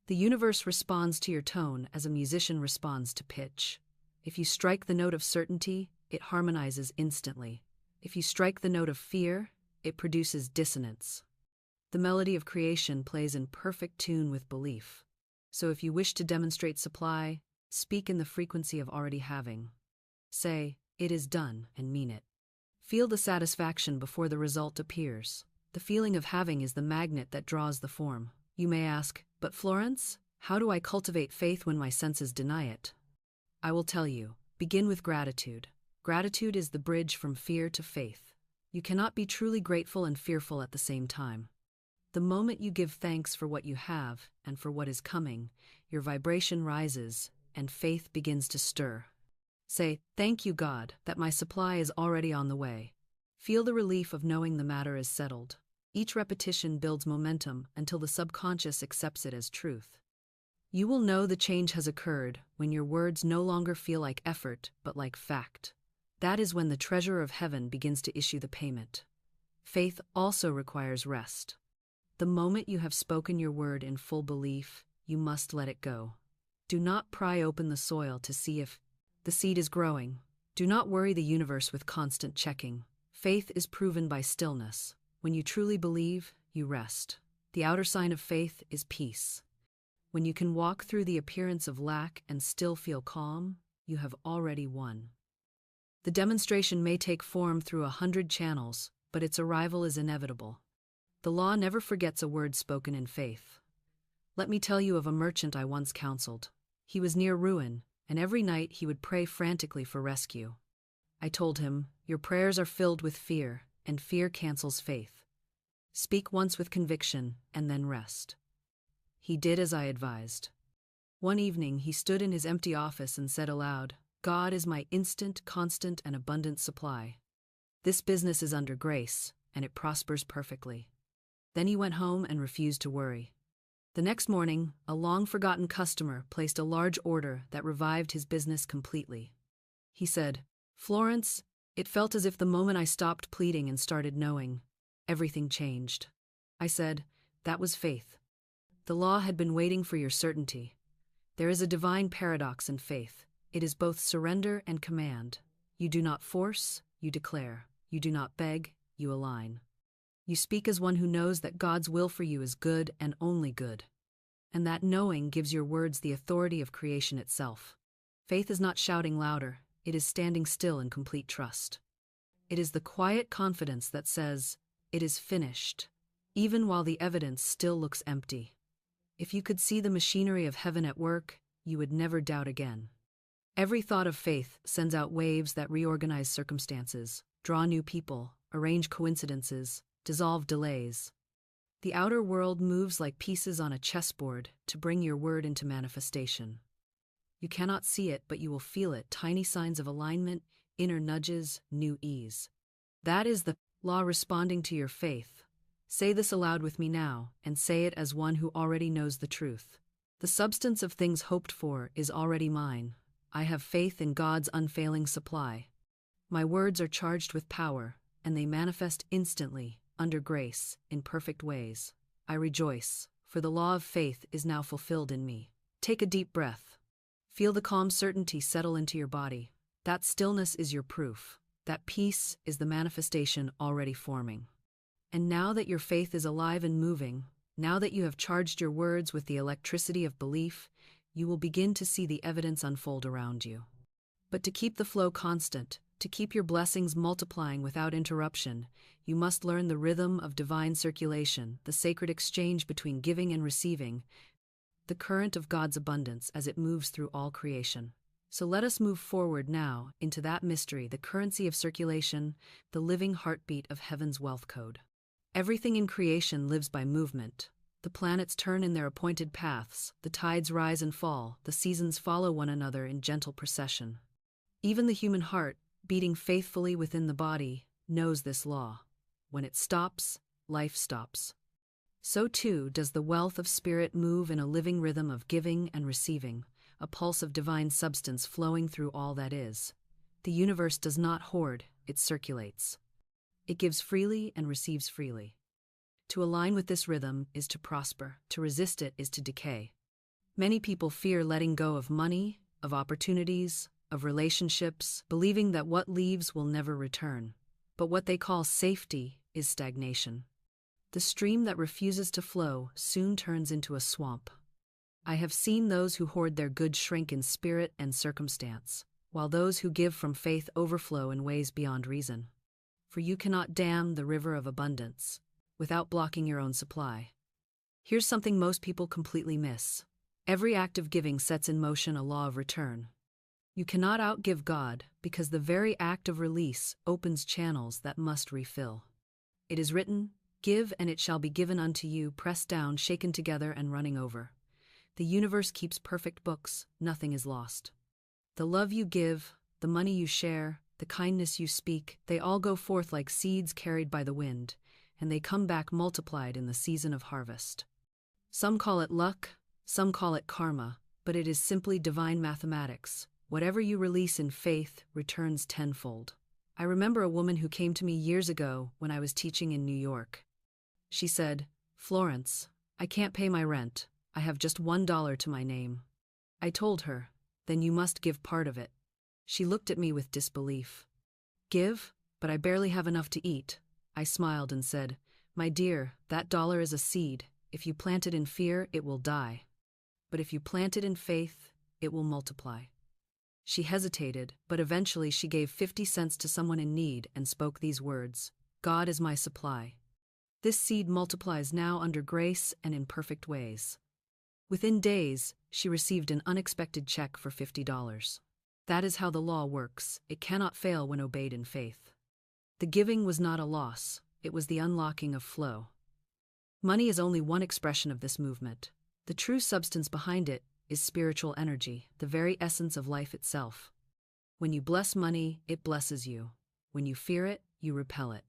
The universe responds to your tone as a musician responds to pitch. If you strike the note of certainty, it harmonizes instantly. If you strike the note of fear, it produces dissonance. The melody of creation plays in perfect tune with belief. So if you wish to demonstrate supply, speak in the frequency of already having. Say, it is done, and mean it. Feel the satisfaction before the result appears. The feeling of having is the magnet that draws the form. You may ask, but Florence, how do I cultivate faith when my senses deny it? I will tell you, begin with gratitude. Gratitude is the bridge from fear to faith. You cannot be truly grateful and fearful at the same time. The moment you give thanks for what you have and for what is coming, your vibration rises and faith begins to stir. Say, thank you God, that my supply is already on the way. Feel the relief of knowing the matter is settled. Each repetition builds momentum until the subconscious accepts it as truth. You will know the change has occurred when your words no longer feel like effort but like fact. That is when the treasurer of heaven begins to issue the payment. Faith also requires rest. The moment you have spoken your word in full belief, you must let it go. Do not pry open the soil to see if the seed is growing. Do not worry the universe with constant checking. Faith is proven by stillness. When you truly believe, you rest. The outer sign of faith is peace. When you can walk through the appearance of lack and still feel calm, you have already won. The demonstration may take form through 100 channels, but its arrival is inevitable. The law never forgets a word spoken in faith. Let me tell you of a merchant I once counseled. He was near ruin, and every night he would pray frantically for rescue. I told him, "Your prayers are filled with fear, and fear cancels faith. Speak once with conviction, and then rest." He did as I advised. One evening he stood in his empty office and said aloud, "God is my instant, constant, and abundant supply. This business is under grace, and it prospers perfectly." Then he went home and refused to worry. The next morning, a long-forgotten customer placed a large order that revived his business completely. He said, "Florence, it felt as if the moment I stopped pleading and started knowing, everything changed." I said, "That was faith. The law had been waiting for your certainty. There is a divine paradox in faith. It is both surrender and command. You do not force, you declare. You do not beg, you align. You speak as one who knows that God's will for you is good and only good. And that knowing gives your words the authority of creation itself. Faith is not shouting louder, it is standing still in complete trust. It is the quiet confidence that says, "It is finished," even while the evidence still looks empty. If you could see the machinery of heaven at work, you would never doubt again. Every thought of faith sends out waves that reorganize circumstances, draw new people, arrange coincidences, dissolve delays. The outer world moves like pieces on a chessboard to bring your word into manifestation. You cannot see it, but you will feel it, tiny signs of alignment, inner nudges, new ease. That is the law responding to your faith. Say this aloud with me now, and say it as one who already knows the truth. The substance of things hoped for is already mine. I have faith in God's unfailing supply. My words are charged with power, and they manifest instantly, under grace, in perfect ways. I rejoice, for the law of faith is now fulfilled in me. Take a deep breath. Feel the calm certainty settle into your body. That stillness is your proof. That peace is the manifestation already forming. And now that your faith is alive and moving, now that you have charged your words with the electricity of belief, you will begin to see the evidence unfold around you. But to keep the flow constant, to keep your blessings multiplying without interruption, you must learn the rhythm of divine circulation, the sacred exchange between giving and receiving, the current of God's abundance as it moves through all creation. So let us move forward now into that mystery, the currency of circulation, the living heartbeat of heaven's wealth code. Everything in creation lives by movement. The planets turn in their appointed paths, the tides rise and fall, the seasons follow one another in gentle procession. Even the human heart, beating faithfully within the body, knows this law. When it stops, life stops. So too does the wealth of spirit move in a living rhythm of giving and receiving, a pulse of divine substance flowing through all that is. The universe does not hoard, it circulates. It gives freely and receives freely. To align with this rhythm is to prosper, to resist it is to decay. Many people fear letting go of money, of opportunities, of relationships, believing that what leaves will never return. But what they call safety is stagnation. The stream that refuses to flow soon turns into a swamp. I have seen those who hoard their goods shrink in spirit and circumstance, while those who give from faith overflow in ways beyond reason. For you cannot dam the river of abundance without blocking your own supply. Here's something most people completely miss. Every act of giving sets in motion a law of return. You cannot outgive God because the very act of release opens channels that must refill. It is written, "Give and it shall be given unto you, pressed down, shaken together, and running over." The universe keeps perfect books, nothing is lost. The love you give, the money you share, the kindness you speak, they all go forth like seeds carried by the wind, and they come back multiplied in the season of harvest. Some call it luck, some call it karma, but it is simply divine mathematics. Whatever you release in faith returns tenfold. I remember a woman who came to me years ago when I was teaching in New York. She said, "Florence, I can't pay my rent. I have just $1 to my name." I told her, "Then you must give part of it." She looked at me with disbelief. "Give? But I barely have enough to eat." I smiled and said, "My dear, that dollar is a seed. If you plant it in fear, it will die. But if you plant it in faith, it will multiply." She hesitated, but eventually she gave 50 cents to someone in need and spoke these words, "God is my supply." This seed multiplies now under grace and in perfect ways. Within days, she received an unexpected check for $50. That is how the law works. It cannot fail when obeyed in faith. The giving was not a loss, it was the unlocking of flow. Money is only one expression of this movement. The true substance behind it is spiritual energy, the very essence of life itself. When you bless money, it blesses you. When you fear it, you repel it.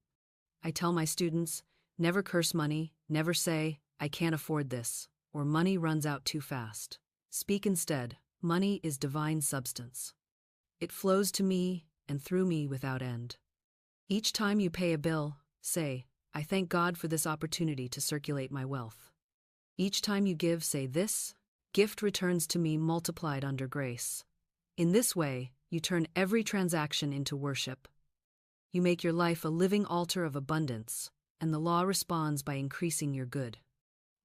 I tell my students, never curse money, never say, I can't afford this, or money runs out too fast. Speak instead, money is divine substance. It flows to me and through me without end. Each time you pay a bill, say, I thank God for this opportunity to circulate my wealth. Each time you give, say this, gift returns to me multiplied under grace. In this way, you turn every transaction into worship. You make your life a living altar of abundance, and the law responds by increasing your good.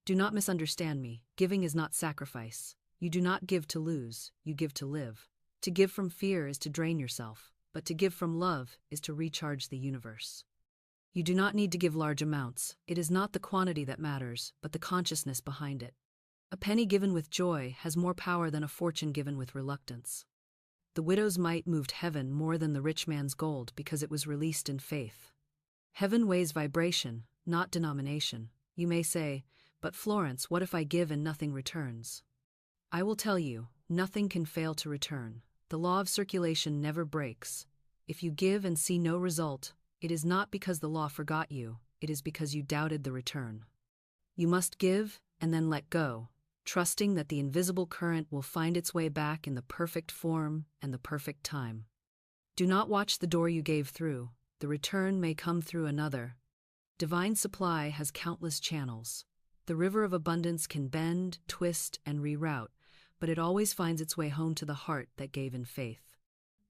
Do not misunderstand me. Giving is not sacrifice. You do not give to lose, you give to live. To give from fear is to drain yourself, but to give from love is to recharge the universe. You do not need to give large amounts. It is not the quantity that matters, but the consciousness behind it. A penny given with joy has more power than a fortune given with reluctance. The widow's mite moved heaven more than the rich man's gold because it was released in faith. Heaven weighs vibration, not denomination. You may say, but Florence, what if I give and nothing returns? I will tell you, nothing can fail to return. The law of circulation never breaks. If you give and see no result, it is not because the law forgot you, it is because you doubted the return. You must give and then let go, trusting that the invisible current will find its way back in the perfect form and the perfect time. Do not watch the door you gave through. The return may come through another. Divine supply has countless channels. The river of abundance can bend, twist, and reroute, but it always finds its way home to the heart that gave in faith.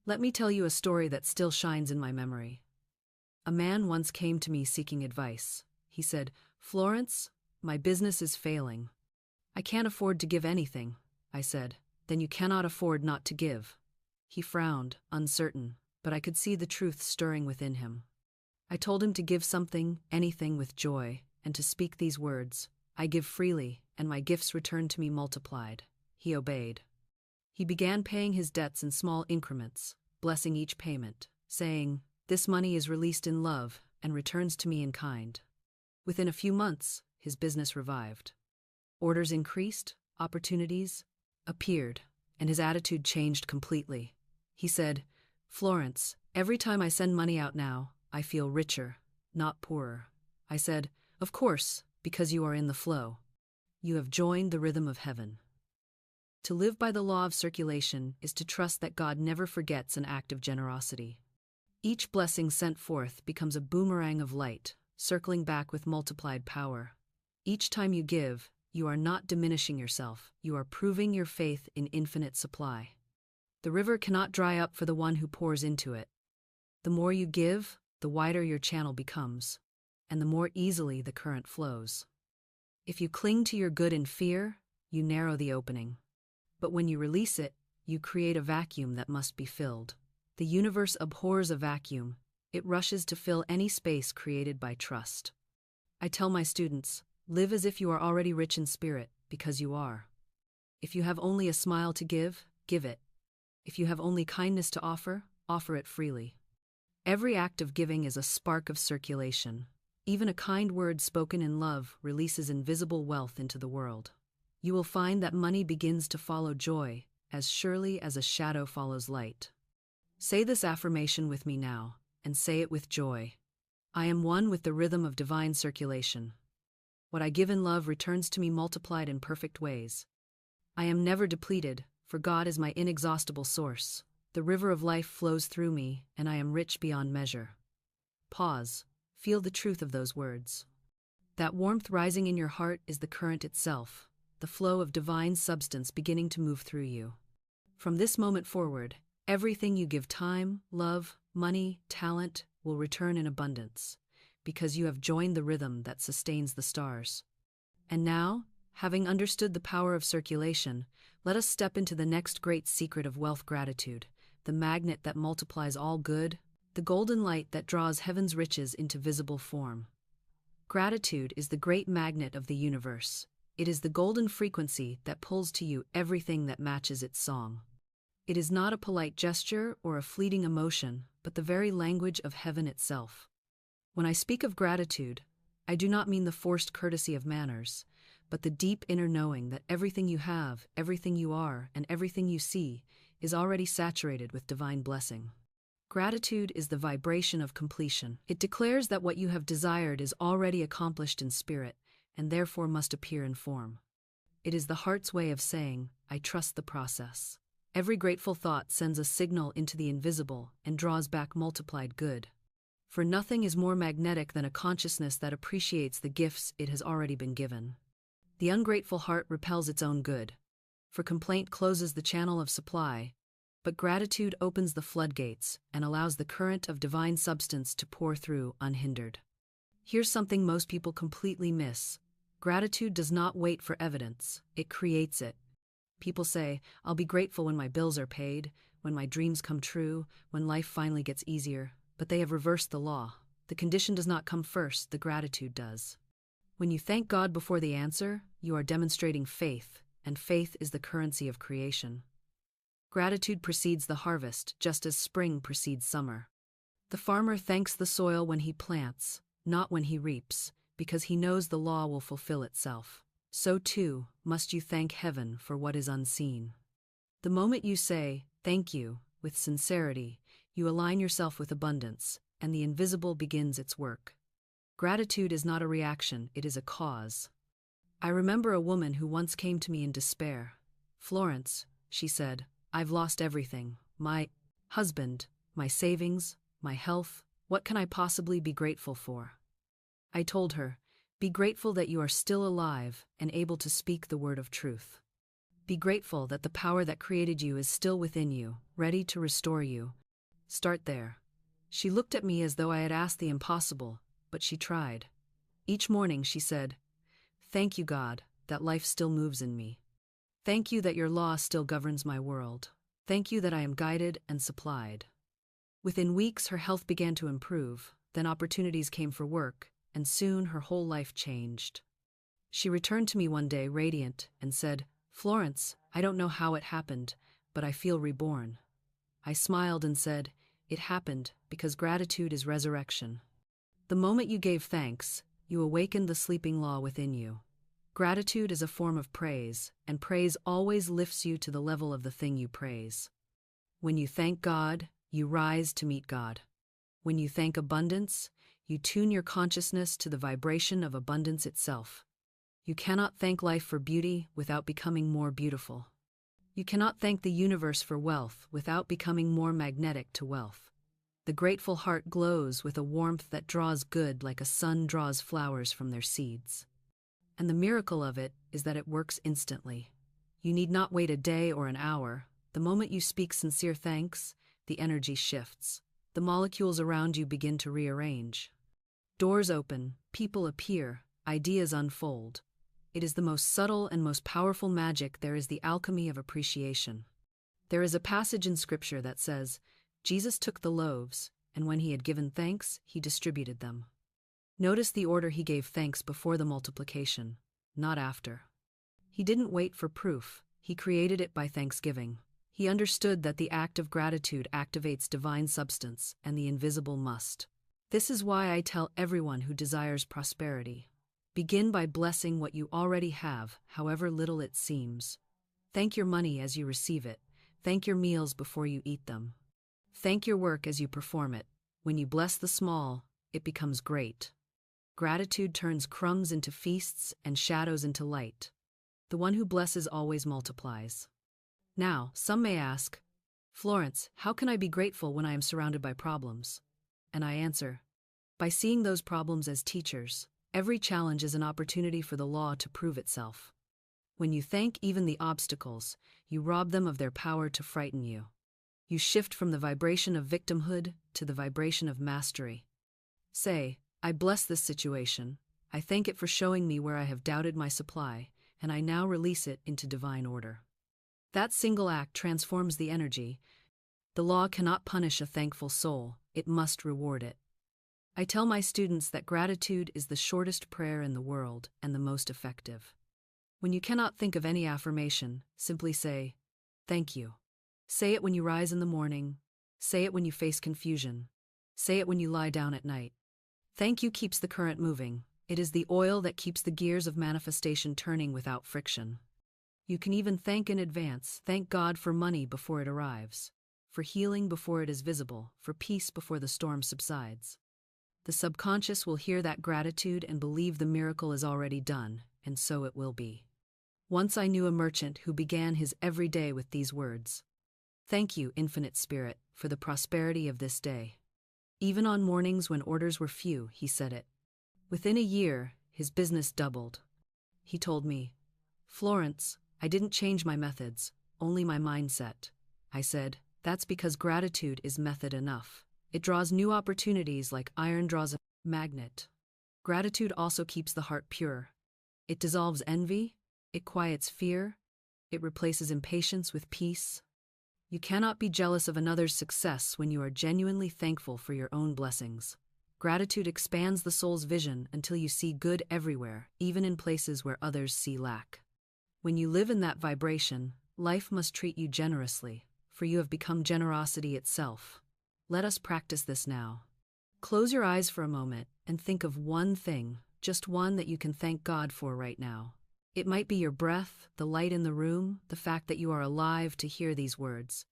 Let me tell you a story that still shines in my memory. A man once came to me seeking advice. He said, Florence, my business is failing. I can't afford to give anything. I said, then you cannot afford not to give. He frowned, uncertain, but I could see the truth stirring within him. I told him to give something, anything with joy, and to speak these words, I give freely, and my gifts return to me multiplied. He obeyed. He began paying his debts in small increments, blessing each payment, saying, this money is released in love and returns to me in kind. Within a few months, his business revived. Orders increased, opportunities appeared, and his attitude changed completely. He said, Florence, every time I send money out now, I feel richer, not poorer. I said, of course, because you are in the flow. You have joined the rhythm of heaven. To live by the law of circulation is to trust that God never forgets an act of generosity. Each blessing sent forth becomes a boomerang of light, circling back with multiplied power. Each time you give, you are not diminishing yourself, you are proving your faith in infinite supply. The river cannot dry up for the one who pours into it. The more you give, the wider your channel becomes, and the more easily the current flows. If you cling to your good in fear, you narrow the opening. But when you release it, you create a vacuum that must be filled. The universe abhors a vacuum. It rushes to fill any space created by trust. I tell my students, live as if you are already rich in spirit, because you are. If you have only a smile to give, give it. If you have only kindness to offer, offer it freely. Every act of giving is a spark of circulation. Even a kind word spoken in love releases invisible wealth into the world. You will find that money begins to follow joy, as surely as a shadow follows light. Say this affirmation with me now, and say it with joy. I am one with the rhythm of divine circulation. What I give in love returns to me multiplied in perfect ways. I am never depleted, for God is my inexhaustible source. The river of life flows through me, and I am rich beyond measure. Pause. Feel the truth of those words. That warmth rising in your heart is the current itself, the flow of divine substance beginning to move through you. From this moment forward, everything you give time, love, money, talent will return in abundance, because you have joined the rhythm that sustains the stars. And now, having understood the power of circulation, let us step into the next great secret of wealth: gratitude, the magnet that multiplies all good, the golden light that draws heaven's riches into visible form. Gratitude is the great magnet of the universe. It is the golden frequency that pulls to you everything that matches its song. It is not a polite gesture or a fleeting emotion, but the very language of heaven itself. When I speak of gratitude, I do not mean the forced courtesy of manners, but the deep inner knowing that everything you have, everything you are, and everything you see is already saturated with divine blessing. Gratitude is the vibration of completion. It declares that what you have desired is already accomplished in spirit, and therefore must appear in form. It is the heart's way of saying, I trust the process. Every grateful thought sends a signal into the invisible and draws back multiplied good. For nothing is more magnetic than a consciousness that appreciates the gifts it has already been given. The ungrateful heart repels its own good. For complaint closes the channel of supply, but gratitude opens the floodgates and allows the current of divine substance to pour through unhindered. Here's something most people completely miss. Gratitude does not wait for evidence, it creates it. People say, I'll be grateful when my bills are paid, when my dreams come true, when life finally gets easier, but they have reversed the law. The condition does not come first, the gratitude does. When you thank God before the answer, you are demonstrating faith, and faith is the currency of creation. Gratitude precedes the harvest, just as spring precedes summer. The farmer thanks the soil when he plants, not when he reaps, because he knows the law will fulfill itself. So too, must you thank heaven for what is unseen. The moment you say, thank you, with sincerity, you align yourself with abundance, and the invisible begins its work. Gratitude is not a reaction, it is a cause. I remember a woman who once came to me in despair. Florence, she said, I've lost everything. My husband, my savings, my health. What can I possibly be grateful for? I told her, be grateful that you are still alive and able to speak the word of truth. Be grateful that the power that created you is still within you, ready to restore you. Start there. She looked at me as though I had asked the impossible, but she tried. Each morning she said, thank you, God, that life still moves in me. Thank you that your law still governs my world. Thank you that I am guided and supplied. Within weeks, her health began to improve, then opportunities came for work, and soon her whole life changed. She returned to me one day radiant and said, Florence, I don't know how it happened, but I feel reborn. I smiled and said, it happened because gratitude is resurrection. The moment you gave thanks, you awakened the sleeping law within you. Gratitude is a form of praise, and praise always lifts you to the level of the thing you praise. When you thank God, you rise to meet God. When you thank abundance, you tune your consciousness to the vibration of abundance itself. You cannot thank life for beauty without becoming more beautiful. You cannot thank the universe for wealth without becoming more magnetic to wealth. The grateful heart glows with a warmth that draws good like a sun draws flowers from their seeds. And the miracle of it is that it works instantly. You need not wait a day or an hour. The moment you speak sincere thanks, the energy shifts. The molecules around you begin to rearrange. Doors open, people appear, ideas unfold. It is the most subtle and most powerful magic. There is the alchemy of appreciation. There is a passage in Scripture that says, Jesus took the loaves, and when he had given thanks, he distributed them. Notice the order: he gave thanks before the multiplication, not after. He didn't wait for proof, he created it by thanksgiving. He understood that the act of gratitude activates divine substance, and the invisible must. This is why I tell everyone who desires prosperity. Begin by blessing what you already have, however little it seems. Thank your money as you receive it. Thank your meals before you eat them. Thank your work as you perform it. When you bless the small, it becomes great. Gratitude turns crumbs into feasts and shadows into light. The one who blesses always multiplies. Now, some may ask, Florence, how can I be grateful when I am surrounded by problems? And I answer, by seeing those problems as teachers. Every challenge is an opportunity for the law to prove itself. When you thank even the obstacles, you rob them of their power to frighten you. You shift from the vibration of victimhood to the vibration of mastery. Say, I bless this situation. I thank it for showing me where I have doubted my supply, and I now release it into divine order. That single act transforms the energy. The law cannot punish a thankful soul, it must reward it. I tell my students that gratitude is the shortest prayer in the world and the most effective. When you cannot think of any affirmation, simply say, "Thank you." Say it when you rise in the morning. Say it when you face confusion. Say it when you lie down at night. Thank you keeps the current moving. It is the oil that keeps the gears of manifestation turning without friction. You can even thank in advance. Thank God for money before it arrives, for healing before it is visible, for peace before the storm subsides. The subconscious will hear that gratitude and believe the miracle is already done, and so it will be. Once I knew a merchant who began his every day with these words: "Thank you, Infinite Spirit, for the prosperity of this day." Even on mornings when orders were few, he said it. Within a year, his business doubled. He told me, "Florence, I didn't change my methods, only my mindset." I said, "That's because gratitude is method enough. It draws new opportunities like iron draws a magnet." Gratitude also keeps the heart pure. It dissolves envy, it quiets fear, it replaces impatience with peace. You cannot be jealous of another's success when you are genuinely thankful for your own blessings. Gratitude expands the soul's vision until you see good everywhere, even in places where others see lack. When you live in that vibration, life must treat you generously, for you have become generosity itself. Let us practice this now. Close your eyes for a moment and think of one thing, just one that you can thank God for right now. It might be your breath, the light in the room, the fact that you are alive to hear these words.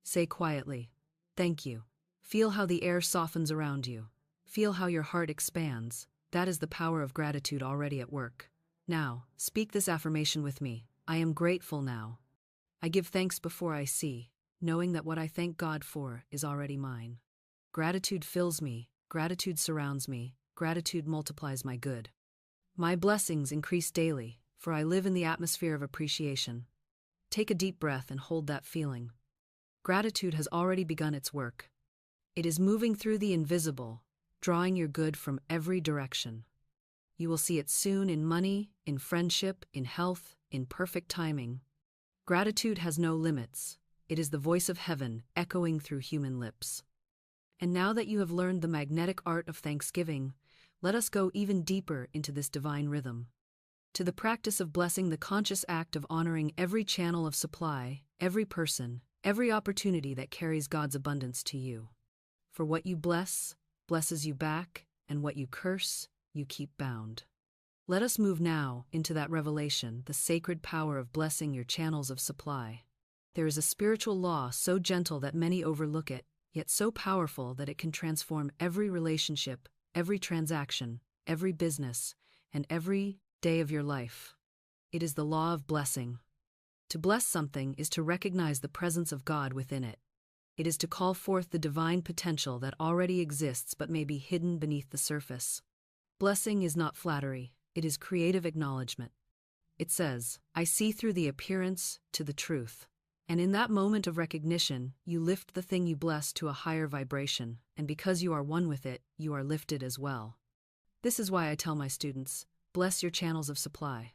Say quietly, "Thank you." Feel how the air softens around you. Feel how your heart expands. That is the power of gratitude already at work. Now, speak this affirmation with me. I am grateful now. I give thanks before I see, knowing that what I thank God for is already mine. Gratitude fills me, gratitude surrounds me, gratitude multiplies my good. My blessings increase daily, for I live in the atmosphere of appreciation. Take a deep breath and hold that feeling. Gratitude has already begun its work. It is moving through the invisible, drawing your good from every direction. You will see it soon in money, in friendship, in health, in perfect timing. Gratitude has no limits. It is the voice of heaven echoing through human lips. And now that you have learned the magnetic art of thanksgiving, let us go even deeper into this divine rhythm. To the practice of blessing, the conscious act of honoring every channel of supply, every person, every opportunity that carries God's abundance to you. For what you bless, blesses you back, and what you curse, you keep bound. Let us move now into that revelation, the sacred power of blessing your channels of supply. There is a spiritual law so gentle that many overlook it, yet so powerful that it can transform every relationship, every transaction, every business, and every day of your life. It is the law of blessing. To bless something is to recognize the presence of God within it. It is to call forth the divine potential that already exists but may be hidden beneath the surface. Blessing is not flattery, it is creative acknowledgement. It says, "I see through the appearance to the truth." And in that moment of recognition, you lift the thing you bless to a higher vibration, and because you are one with it, you are lifted as well. This is why I tell my students, bless your channels of supply.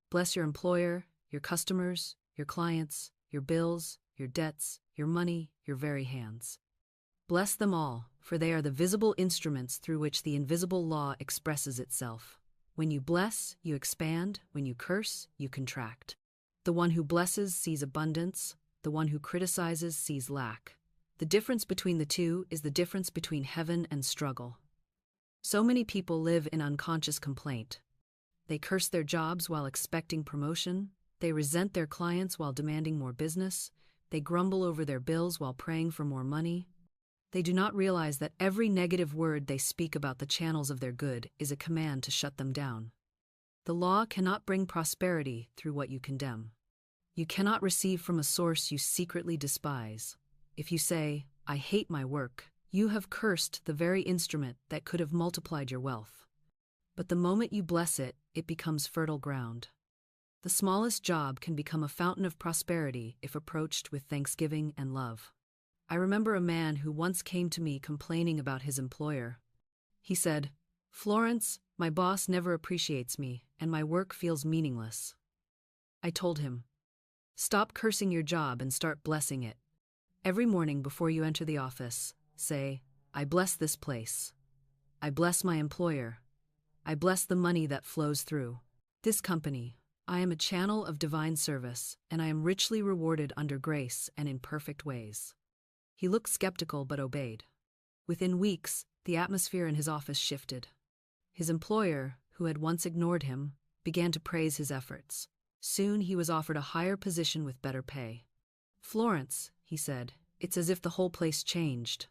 Bless your employer, your customers, your clients, your bills, your debts, your money, your very hands. Bless them all, for they are the visible instruments through which the invisible law expresses itself. When you bless, you expand. When you curse, you contract. The one who blesses sees abundance. The one who criticizes sees lack. The difference between the two is the difference between heaven and struggle. So many people live in unconscious complaint. They curse their jobs while expecting promotion. They resent their clients while demanding more business. They grumble over their bills while praying for more money. They do not realize that every negative word they speak about the channels of their good is a command to shut them down. The law cannot bring prosperity through what you condemn. You cannot receive from a source you secretly despise. If you say, "I hate my work," you have cursed the very instrument that could have multiplied your wealth. But the moment you bless it, it becomes fertile ground. The smallest job can become a fountain of prosperity if approached with thanksgiving and love. I remember a man who once came to me complaining about his employer. He said, "Florence, my boss never appreciates me, and my work feels meaningless." I told him, "Stop cursing your job and start blessing it. Every morning before you enter the office, say, 'I bless this place. I bless my employer. I bless the money that flows through this company. I am a channel of divine service, and I am richly rewarded under grace and in perfect ways. He looked skeptical but obeyed. Within weeks, the atmosphere in his office shifted. His employer, who had once ignored him, began to praise his efforts. Soon he was offered a higher position with better pay. "Florence," he said, "it's as if the whole place changed."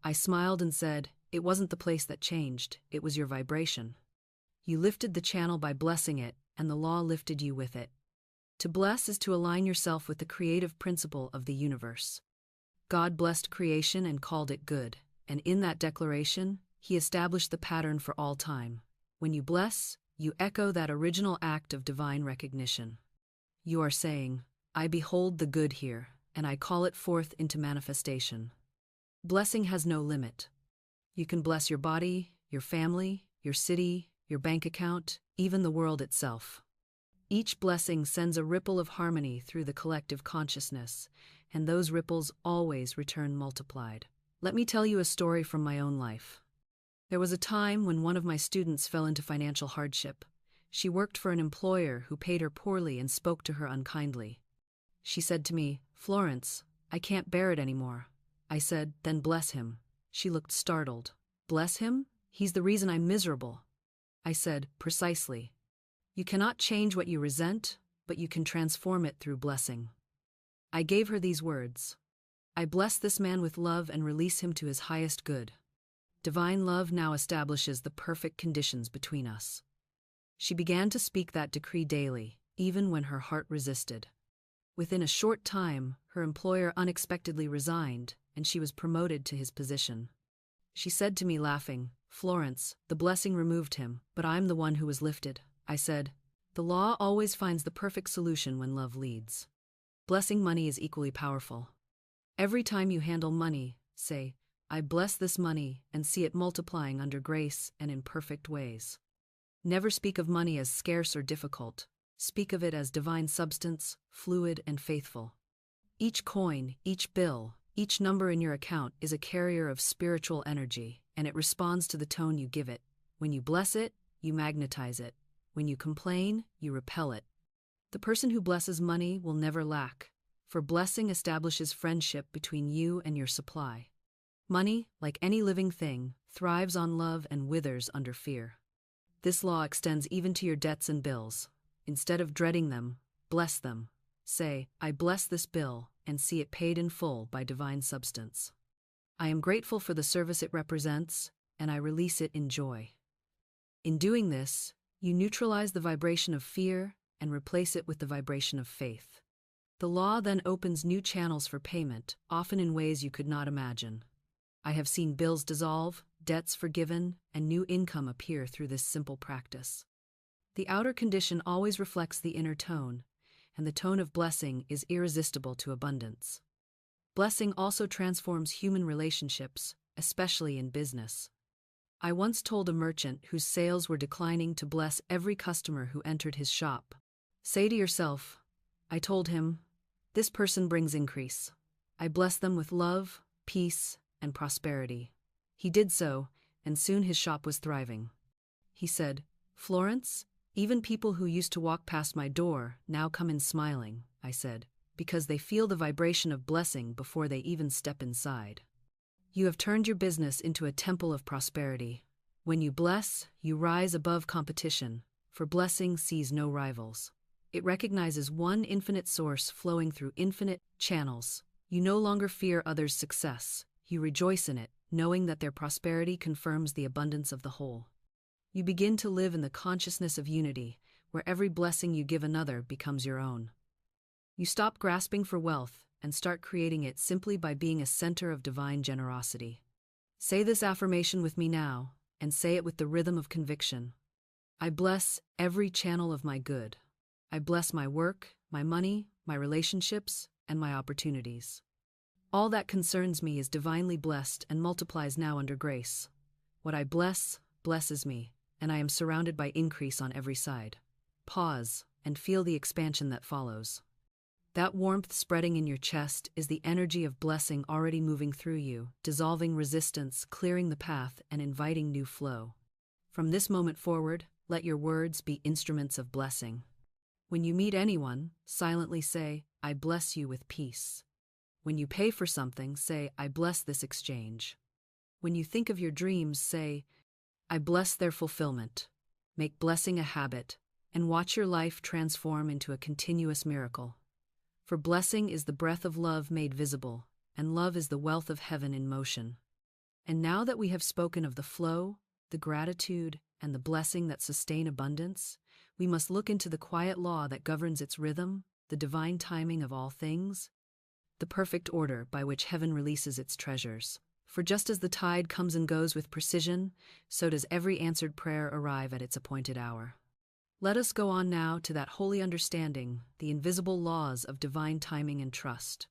I smiled and said, "It wasn't the place that changed, it was your vibration. You lifted the channel by blessing it, and the law lifted you with it. To bless is to align yourself with the creative principle of the universe. God blessed creation and called it good, and in that declaration, He established the pattern for all time. When you bless, you echo that original act of divine recognition. You are saying, 'I behold the good here, and I call it forth into manifestation.' Blessing has no limit. You can bless your body, your family, your city, your bank account, even the world itself. Each blessing sends a ripple of harmony through the collective consciousness, and those ripples always return multiplied. Let me tell you a story from my own life. There was a time when one of my students fell into financial hardship. She worked for an employer who paid her poorly and spoke to her unkindly. She said to me, "Florence, I can't bear it anymore." I said, "Then bless him." She looked startled. "Bless him? He's the reason I'm miserable." I said, "Precisely. You cannot change what you resent, but you can transform it through blessing." I gave her these words: "I bless this man with love and release him to his highest good. Divine love now establishes the perfect conditions between us." She began to speak that decree daily, even when her heart resisted. Within a short time, her employer unexpectedly resigned, and she was promoted to his position. She said to me laughing, "Florence, the blessing removed him, but I'm the one who was lifted." I said, "The law always finds the perfect solution when love leads." Blessing money is equally powerful. Every time you handle money, say, "I bless this money," and see it multiplying under grace and in perfect ways. Never speak of money as scarce or difficult. Speak of it as divine substance, fluid and faithful. Each coin, each bill, each number in your account is a carrier of spiritual energy, and it responds to the tone you give it. When you bless it, you magnetize it. When you complain, you repel it. The person who blesses money will never lack, for blessing establishes friendship between you and your supply. Money, like any living thing, thrives on love and withers under fear. This law extends even to your debts and bills. Instead of dreading them, bless them. Say, "I bless this bill," and see it paid in full by divine substance. I am grateful for the service it represents, and I release it in joy. In doing this, you neutralize the vibration of fear and replace it with the vibration of faith. The law then opens new channels for payment, often in ways you could not imagine. I have seen bills dissolve, debts forgiven, and new income appear through this simple practice. The outer condition always reflects the inner tone, and the tone of blessing is irresistible to abundance. Blessing also transforms human relationships, especially in business. I once told a merchant whose sales were declining to bless every customer who entered his shop. "Say to yourself," I told him, "this person brings increase. I bless them with love, peace, and prosperity." He did so, and soon his shop was thriving. He said, "Florence, even people who used to walk past my door now come in smiling," I said, "because they feel the vibration of blessing before they even step inside." You have turned your business into a temple of prosperity. When you bless, you rise above competition, for blessing sees no rivals. It recognizes one infinite source flowing through infinite channels. You no longer fear others' success. You rejoice in it, knowing that their prosperity confirms the abundance of the whole. You begin to live in the consciousness of unity, where every blessing you give another becomes your own. You stop grasping for wealth and start creating it simply by being a center of divine generosity. Say this affirmation with me now, and say it with the rhythm of conviction. I bless every channel of my good. I bless my work, my money, my relationships, and my opportunities. All that concerns me is divinely blessed and multiplies now under grace. What I bless, blesses me, and I am surrounded by increase on every side. Pause, and feel the expansion that follows. That warmth spreading in your chest is the energy of blessing already moving through you, dissolving resistance, clearing the path, and inviting new flow. From this moment forward, let your words be instruments of blessing. When you meet anyone, silently say, "I bless you with peace." When you pay for something, say, "I bless this exchange." When you think of your dreams, say, "I bless their fulfillment." Make blessing a habit, and watch your life transform into a continuous miracle. For blessing is the breath of love made visible, and love is the wealth of heaven in motion. And now that we have spoken of the flow, the gratitude, and the blessing that sustain abundance, we must look into the quiet law that governs its rhythm, the divine timing of all things, the perfect order by which heaven releases its treasures. For just as the tide comes and goes with precision, so does every answered prayer arrive at its appointed hour. Let us go on now to that holy understanding, the invisible laws of divine timing and trust.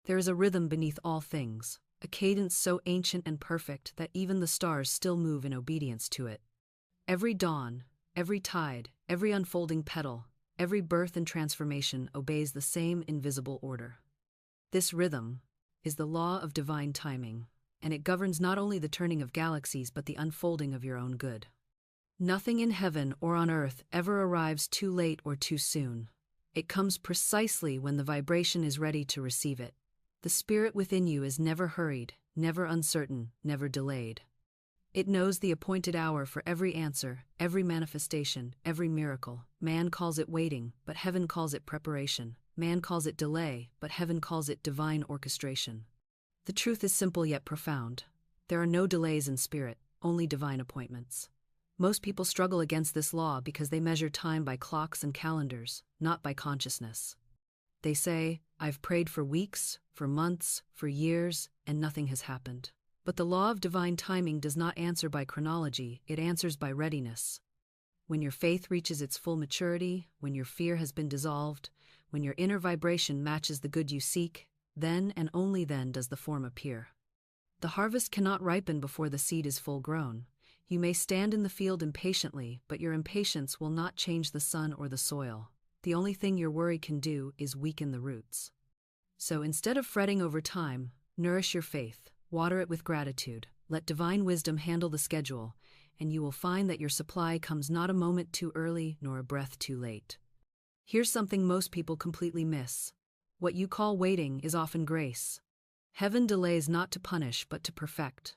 There is a rhythm beneath all things, a cadence so ancient and perfect that even the stars still move in obedience to it. Every dawn, every tide, every unfolding petal, every birth and transformation obeys the same invisible order. This rhythm is the law of divine timing, and it governs not only the turning of galaxies but the unfolding of your own good. Nothing in heaven or on earth ever arrives too late or too soon. It comes precisely when the vibration is ready to receive it. The spirit within you is never hurried, never uncertain, never delayed. It knows the appointed hour for every answer, every manifestation, every miracle. Man calls it waiting, but heaven calls it preparation. Man calls it delay, but heaven calls it divine orchestration. The truth is simple yet profound. There are no delays in spirit, only divine appointments. Most people struggle against this law because they measure time by clocks and calendars, not by consciousness. They say, "I've prayed for weeks, for months, for years, and nothing has happened." But the law of divine timing does not answer by chronology, it answers by readiness. When your faith reaches its full maturity, when your fear has been dissolved, when your inner vibration matches the good you seek, then and only then does the form appear. The harvest cannot ripen before the seed is full grown. You may stand in the field impatiently, but your impatience will not change the sun or the soil. The only thing your worry can do is weaken the roots. So instead of fretting over time, nourish your faith, water it with gratitude, let divine wisdom handle the schedule, and you will find that your supply comes not a moment too early nor a breath too late. Here's something most people completely miss. What you call waiting is often grace. Heaven delays not to punish but to perfect.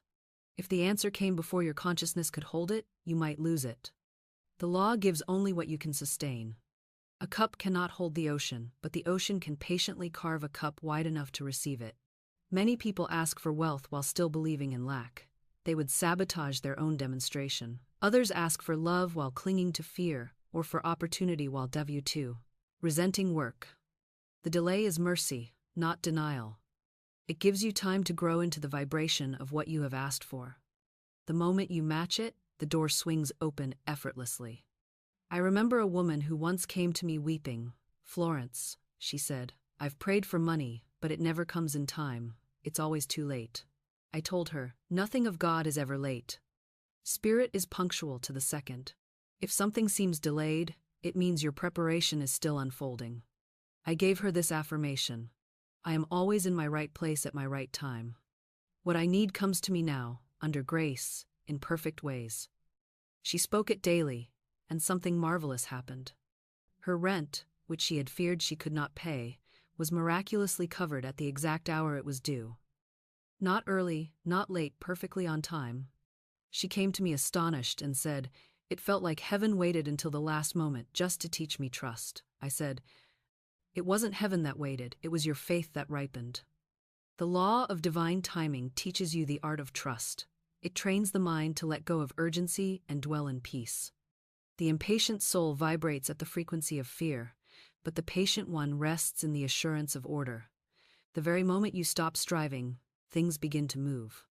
If the answer came before your consciousness could hold it, you might lose it. The law gives only what you can sustain. A cup cannot hold the ocean, but the ocean can patiently carve a cup wide enough to receive it. Many people ask for wealth while still believing in lack. They would sabotage their own demonstration. Others ask for love while clinging to fear, or for opportunity while W2, resenting work. The delay is mercy, not denial. It gives you time to grow into the vibration of what you have asked for. The moment you match it, the door swings open effortlessly. I remember a woman who once came to me weeping. "Florence," she said, "I've prayed for money, but it never comes in time. It's always too late." I told her, "Nothing of God is ever late. Spirit is punctual to the second. If something seems delayed, it means your preparation is still unfolding." I gave her this affirmation: I am always in my right place at my right time. What I need comes to me now, under grace, in perfect ways. She spoke it daily, and something marvelous happened. Her rent, which she had feared she could not pay, was miraculously covered at the exact hour it was due. Not early, not late, perfectly on time. She came to me astonished and said, "It felt like heaven waited until the last moment just to teach me trust." I said, "It wasn't heaven that waited, it was your faith that ripened." The law of divine timing teaches you the art of trust. It trains the mind to let go of urgency and dwell in peace. The impatient soul vibrates at the frequency of fear, but the patient one rests in the assurance of order. The very moment you stop striving, things begin to move.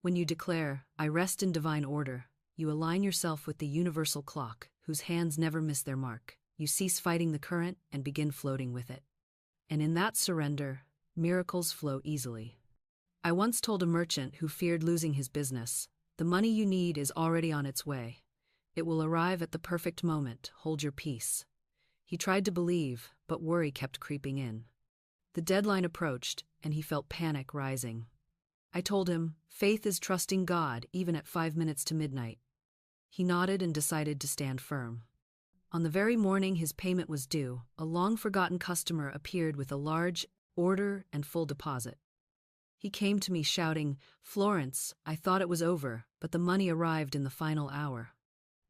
When you declare, "I rest in divine order," you align yourself with the universal clock, whose hands never miss their mark. You cease fighting the current and begin floating with it. And in that surrender, miracles flow easily. I once told a merchant who feared losing his business, "The money you need is already on its way. It will arrive at the perfect moment, hold your peace." He tried to believe, but worry kept creeping in. The deadline approached, and he felt panic rising. I told him, "Faith is trusting God even at 5 minutes to midnight." He nodded and decided to stand firm. On the very morning his payment was due, a long-forgotten customer appeared with a large order and full deposit. He came to me shouting, "Florence, I thought it was over, but the money arrived in the final hour."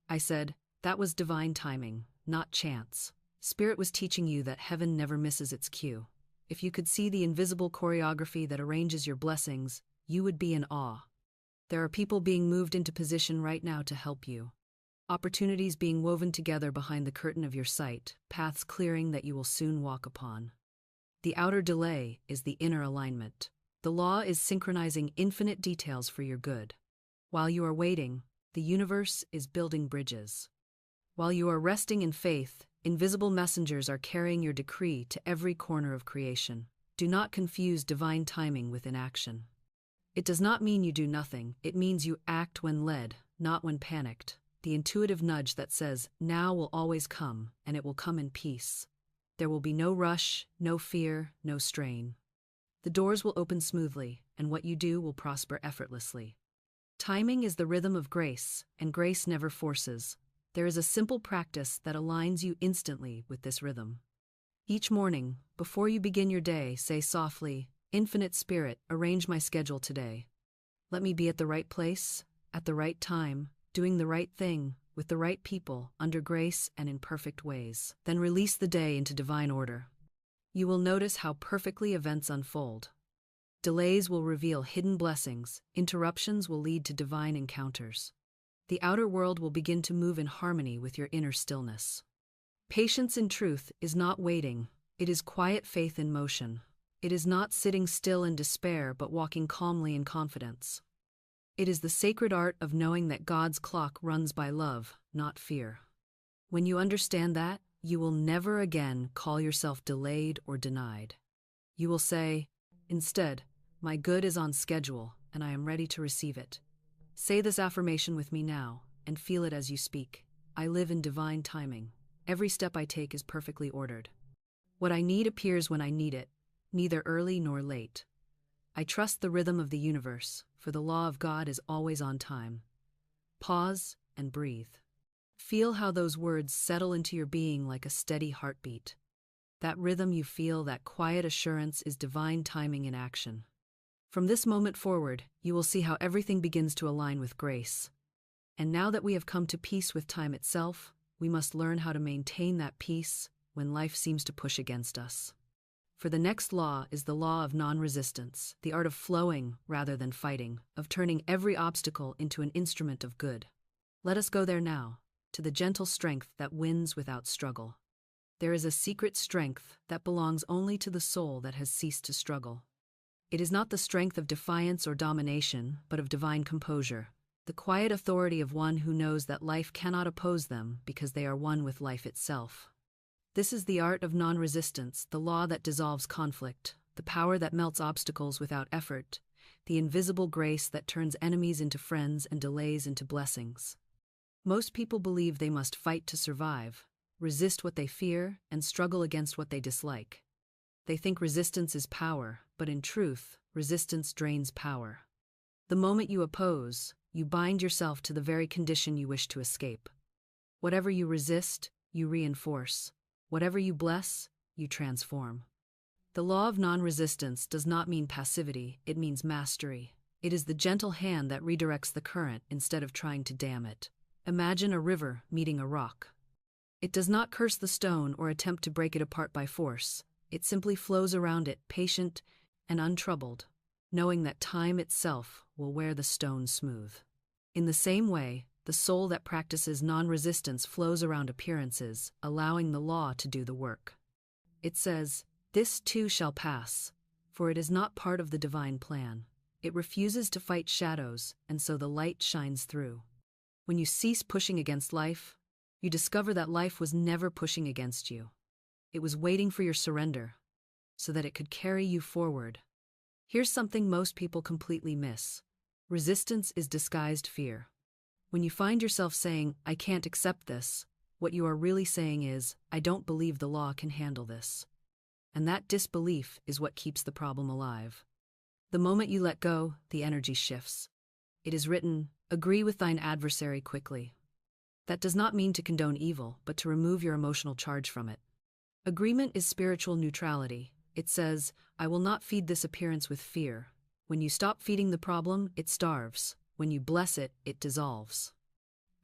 I said, "That was divine timing, not chance. Spirit was teaching you that heaven never misses its cue. If you could see the invisible choreography that arranges your blessings, you would be in awe. There are people being moved into position right now to help you. Opportunities being woven together behind the curtain of your sight, paths clearing that you will soon walk upon. The outer delay is the inner alignment. The law is synchronizing infinite details for your good. While you are waiting, the universe is building bridges. While you are resting in faith, invisible messengers are carrying your decree to every corner of creation. Do not confuse divine timing with inaction. It does not mean you do nothing, it means you act when led, not when panicked. The intuitive nudge that says, now will always come, and it will come in peace. There will be no rush, no fear, no strain. The doors will open smoothly, and what you do will prosper effortlessly. Timing is the rhythm of grace, and grace never forces. There is a simple practice that aligns you instantly with this rhythm. Each morning, before you begin your day, say softly, "Infinite Spirit, arrange my schedule today. Let me be at the right place, at the right time, doing the right thing, with the right people, under grace and in perfect ways." Then release the day into divine order. You will notice how perfectly events unfold. Delays will reveal hidden blessings, interruptions will lead to divine encounters. The outer world will begin to move in harmony with your inner stillness. Patience in truth is not waiting, it is quiet faith in motion. It is not sitting still in despair but walking calmly in confidence. It is the sacred art of knowing that God's clock runs by love, not fear. When you understand that, you will never again call yourself delayed or denied. You will say, instead, "My good is on schedule, and I am ready to receive it." Say this affirmation with me now, and feel it as you speak. I live in divine timing. Every step I take is perfectly ordered. What I need appears when I need it, neither early nor late. I trust the rhythm of the universe, for the law of God is always on time. Pause and breathe. Feel how those words settle into your being like a steady heartbeat. That rhythm you feel, that quiet assurance, is divine timing in action. From this moment forward, you will see how everything begins to align with grace. And now that we have come to peace with time itself, we must learn how to maintain that peace when life seems to push against us. For the next law is the law of non-resistance, the art of flowing rather than fighting, of turning every obstacle into an instrument of good. Let us go there now, to the gentle strength that wins without struggle. There is a secret strength that belongs only to the soul that has ceased to struggle. It is not the strength of defiance or domination, but of divine composure, the quiet authority of one who knows that life cannot oppose them because they are one with life itself. This is the art of non-resistance, the law that dissolves conflict, the power that melts obstacles without effort, the invisible grace that turns enemies into friends and delays into blessings. Most people believe they must fight to survive, resist what they fear, and struggle against what they dislike. They think resistance is power, but in truth, resistance drains power. The moment you oppose, you bind yourself to the very condition you wish to escape. Whatever you resist, you reinforce. Whatever you bless, you transform. The law of non-resistance does not mean passivity, it means mastery. It is the gentle hand that redirects the current instead of trying to dam it. Imagine a river meeting a rock. It does not curse the stone or attempt to break it apart by force. It simply flows around it, patient and untroubled, knowing that time itself will wear the stone smooth. In the same way, the soul that practices non-resistance flows around appearances, allowing the law to do the work. It says, "This too shall pass," for it is not part of the divine plan. It refuses to fight shadows, and so the light shines through. When you cease pushing against life, you discover that life was never pushing against you. It was waiting for your surrender, so that it could carry you forward. Here's something most people completely miss. Resistance is disguised fear. When you find yourself saying, "I can't accept this," what you are really saying is, "I don't believe the law can handle this." And that disbelief is what keeps the problem alive. The moment you let go, the energy shifts. It is written, "Agree with thine adversary quickly." That does not mean to condone evil, but to remove your emotional charge from it. Agreement is spiritual neutrality. It says, I will not feed this appearance with fear. When you stop feeding the problem, it starves. When you bless it, it dissolves.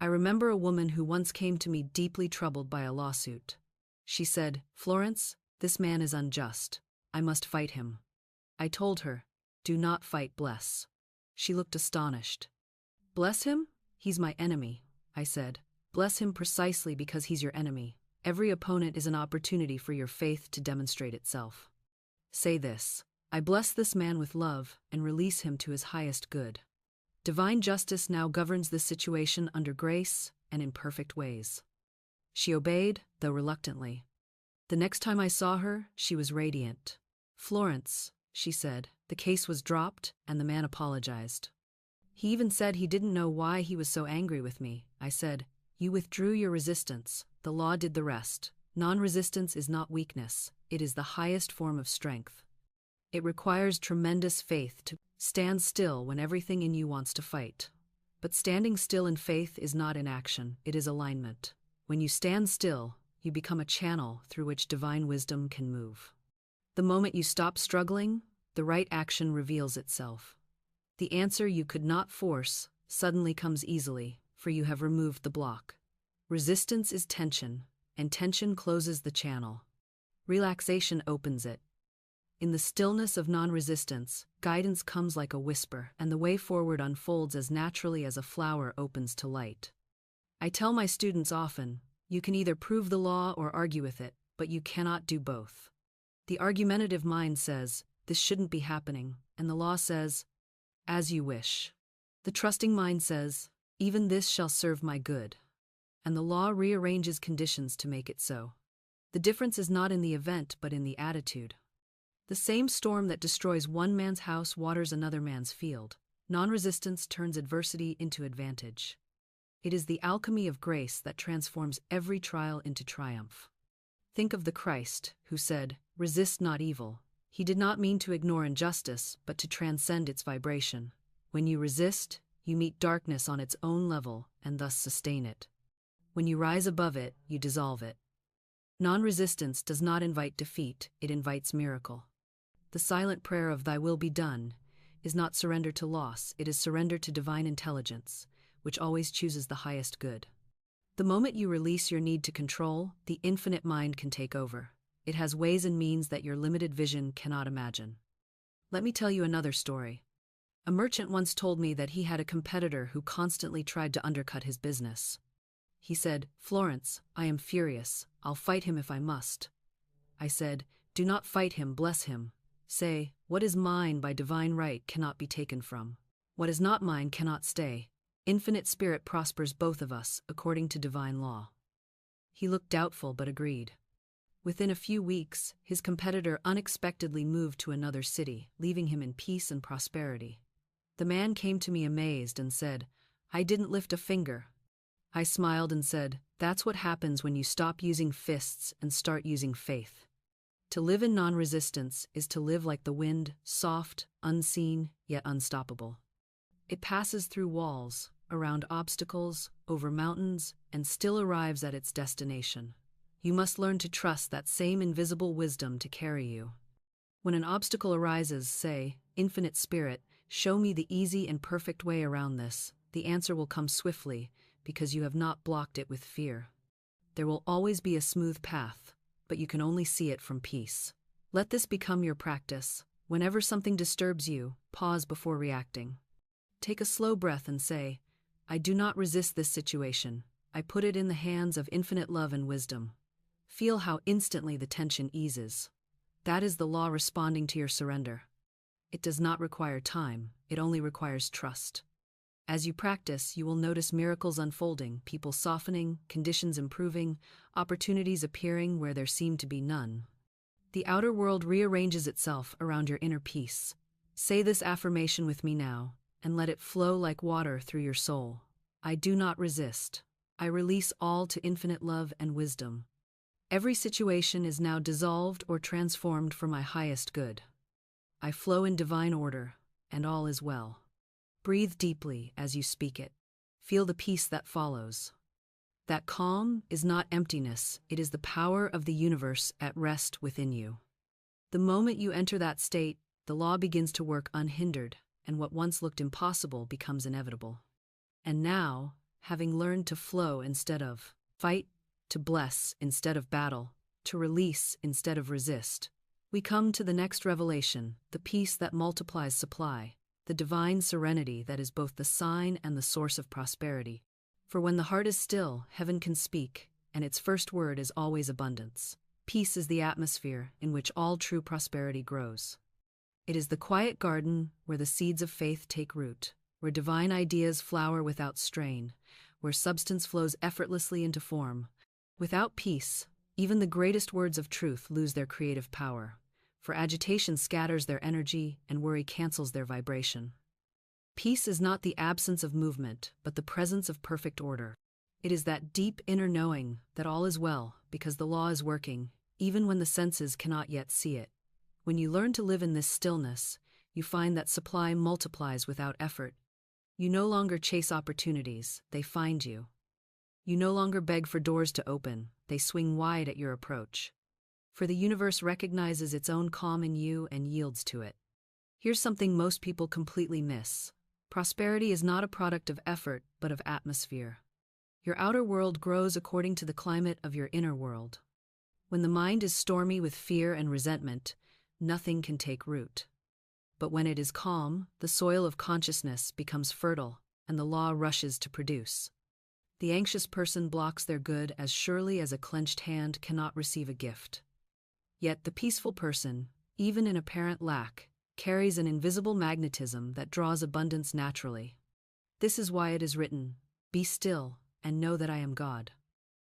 I remember a woman who once came to me deeply troubled by a lawsuit. She said, Florence, this man is unjust. I must fight him. I told her, do not fight bless. She looked astonished. Bless him? He's my enemy, I said. Bless him precisely because he's your enemy. Every opponent is an opportunity for your faith to demonstrate itself. Say this, I bless this man with love and release him to his highest good. Divine justice now governs this situation under grace and in perfect ways. She obeyed, though reluctantly. The next time I saw her, she was radiant. Florence, she said, the case was dropped and the man apologized. He even said he didn't know why he was so angry with me. I said, you withdrew your resistance. The law did the rest. Non-resistance is not weakness. It is the highest form of strength. It requires tremendous faith to stand still when everything in you wants to fight. But standing still in faith is not inaction, it is alignment. When you stand still, you become a channel through which divine wisdom can move. The moment you stop struggling, the right action reveals itself. The answer you could not force suddenly comes easily, for you have removed the block. Resistance is tension, and tension closes the channel. Relaxation opens it. In the stillness of non-resistance, guidance comes like a whisper, and the way forward unfolds as naturally as a flower opens to light. I tell my students often, you can either prove the law or argue with it, but you cannot do both. The argumentative mind says, this shouldn't be happening, and the law says, as you wish. The trusting mind says, even this shall serve my good. And the law rearranges conditions to make it so. The difference is not in the event but in the attitude. The same storm that destroys one man's house waters another man's field. Non-resistance turns adversity into advantage. It is the alchemy of grace that transforms every trial into triumph. Think of the Christ, who said, resist not evil. He did not mean to ignore injustice, but to transcend its vibration. When you resist, you meet darkness on its own level and thus sustain it. When you rise above it, you dissolve it. Non-resistance does not invite defeat, it invites miracle. The silent prayer of Thy will be done is not surrender to loss, it is surrender to divine intelligence, which always chooses the highest good. The moment you release your need to control, the infinite mind can take over. It has ways and means that your limited vision cannot imagine. Let me tell you another story. A merchant once told me that he had a competitor who constantly tried to undercut his business. He said, Florence, I am furious. I'll fight him if I must. I said, do not fight him, bless him. Say, what is mine by divine right cannot be taken from. What is not mine cannot stay. Infinite Spirit prospers both of us, according to divine law. He looked doubtful but agreed. Within a few weeks, his competitor unexpectedly moved to another city, leaving him in peace and prosperity. The man came to me amazed and said, I didn't lift a finger. I smiled and said, that's what happens when you stop using fists and start using faith. To live in non-resistance is to live like the wind, soft, unseen, yet unstoppable. It passes through walls, around obstacles, over mountains, and still arrives at its destination. You must learn to trust that same invisible wisdom to carry you. When an obstacle arises, say, Infinite Spirit, show me the easy and perfect way around this. The answer will come swiftly, because you have not blocked it with fear. There will always be a smooth path, but you can only see it from peace. Let this become your practice. Whenever something disturbs you, pause before reacting. Take a slow breath and say, I do not resist this situation. I put it in the hands of infinite love and wisdom. Feel how instantly the tension eases. That is the law responding to your surrender. It does not require time, it only requires trust. As you practice, you will notice miracles unfolding, people softening, conditions improving, opportunities appearing where there seemed to be none. The outer world rearranges itself around your inner peace. Say this affirmation with me now, and let it flow like water through your soul. I do not resist. I release all to infinite love and wisdom. Every situation is now dissolved or transformed for my highest good. I flow in divine order, and all is well. Breathe deeply as you speak it. Feel the peace that follows. That calm is not emptiness, it is the power of the universe at rest within you. The moment you enter that state, the law begins to work unhindered, and what once looked impossible becomes inevitable. And now, having learned to flow instead of fight, to bless instead of battle, to release instead of resist, we come to the next revelation, the peace that multiplies supply, the divine serenity that is both the sign and the source of prosperity. For when the heart is still, heaven can speak, and its first word is always abundance. Peace is the atmosphere in which all true prosperity grows. It is the quiet garden where the seeds of faith take root, where divine ideas flower without strain, where substance flows effortlessly into form. Without peace, even the greatest words of truth lose their creative power, for agitation scatters their energy and worry cancels their vibration. Peace is not the absence of movement, but the presence of perfect order. It is that deep inner knowing that all is well because the law is working, even when the senses cannot yet see it. When you learn to live in this stillness, you find that supply multiplies without effort. You no longer chase opportunities, they find you. You no longer beg for doors to open, they swing wide at your approach. For the universe recognizes its own calm in you and yields to it. Here's something most people completely miss. Prosperity is not a product of effort, but of atmosphere. Your outer world grows according to the climate of your inner world. When the mind is stormy with fear and resentment, nothing can take root. But when it is calm, the soil of consciousness becomes fertile, and the law rushes to produce. The anxious person blocks their good as surely as a clenched hand cannot receive a gift. Yet the peaceful person, even in apparent lack, carries an invisible magnetism that draws abundance naturally. This is why it is written, "Be still, and know that I am God."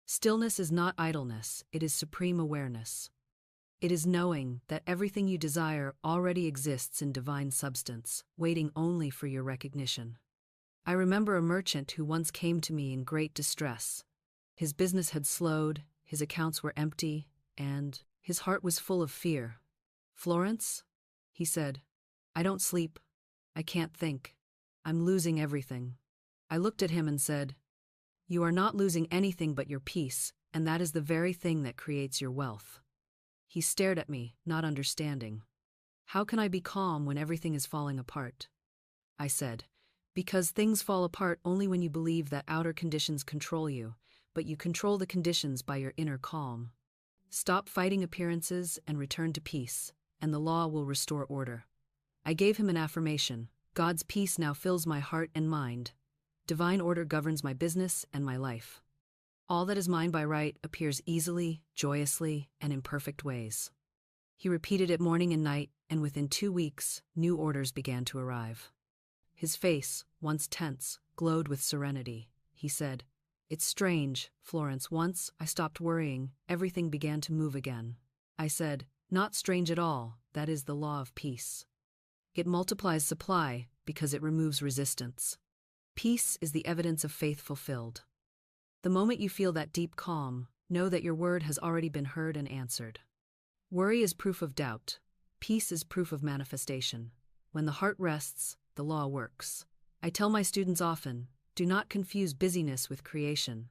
Stillness is not idleness, it is supreme awareness. It is knowing that everything you desire already exists in divine substance, waiting only for your recognition. I remember a merchant who once came to me in great distress. His business had slowed, his accounts were empty, and his heart was full of fear. "Florence," he said, "I don't sleep. I can't think. I'm losing everything." I looked at him and said, "You are not losing anything but your peace, and that is the very thing that creates your wealth." He stared at me, not understanding. "How can I be calm when everything is falling apart?" I said, "Because things fall apart only when you believe that outer conditions control you, but you control the conditions by your inner calm. Stop fighting appearances and return to peace, and the law will restore order." I gave him an affirmation. God's peace now fills my heart and mind. Divine order governs my business and my life. All that is mine by right appears easily, joyously, and in perfect ways. He repeated it morning and night, and within 2 weeks, new orders began to arrive. His face, once tense, glowed with serenity. He said, "It's strange, Florence, once I stopped worrying, everything began to move again." I said, "Not strange at all, that is the law of peace. It multiplies supply because it removes resistance. Peace is the evidence of faith fulfilled." The moment you feel that deep calm, know that your word has already been heard and answered. Worry is proof of doubt. Peace is proof of manifestation. When the heart rests, the law works. I tell my students often, do not confuse busyness with creation.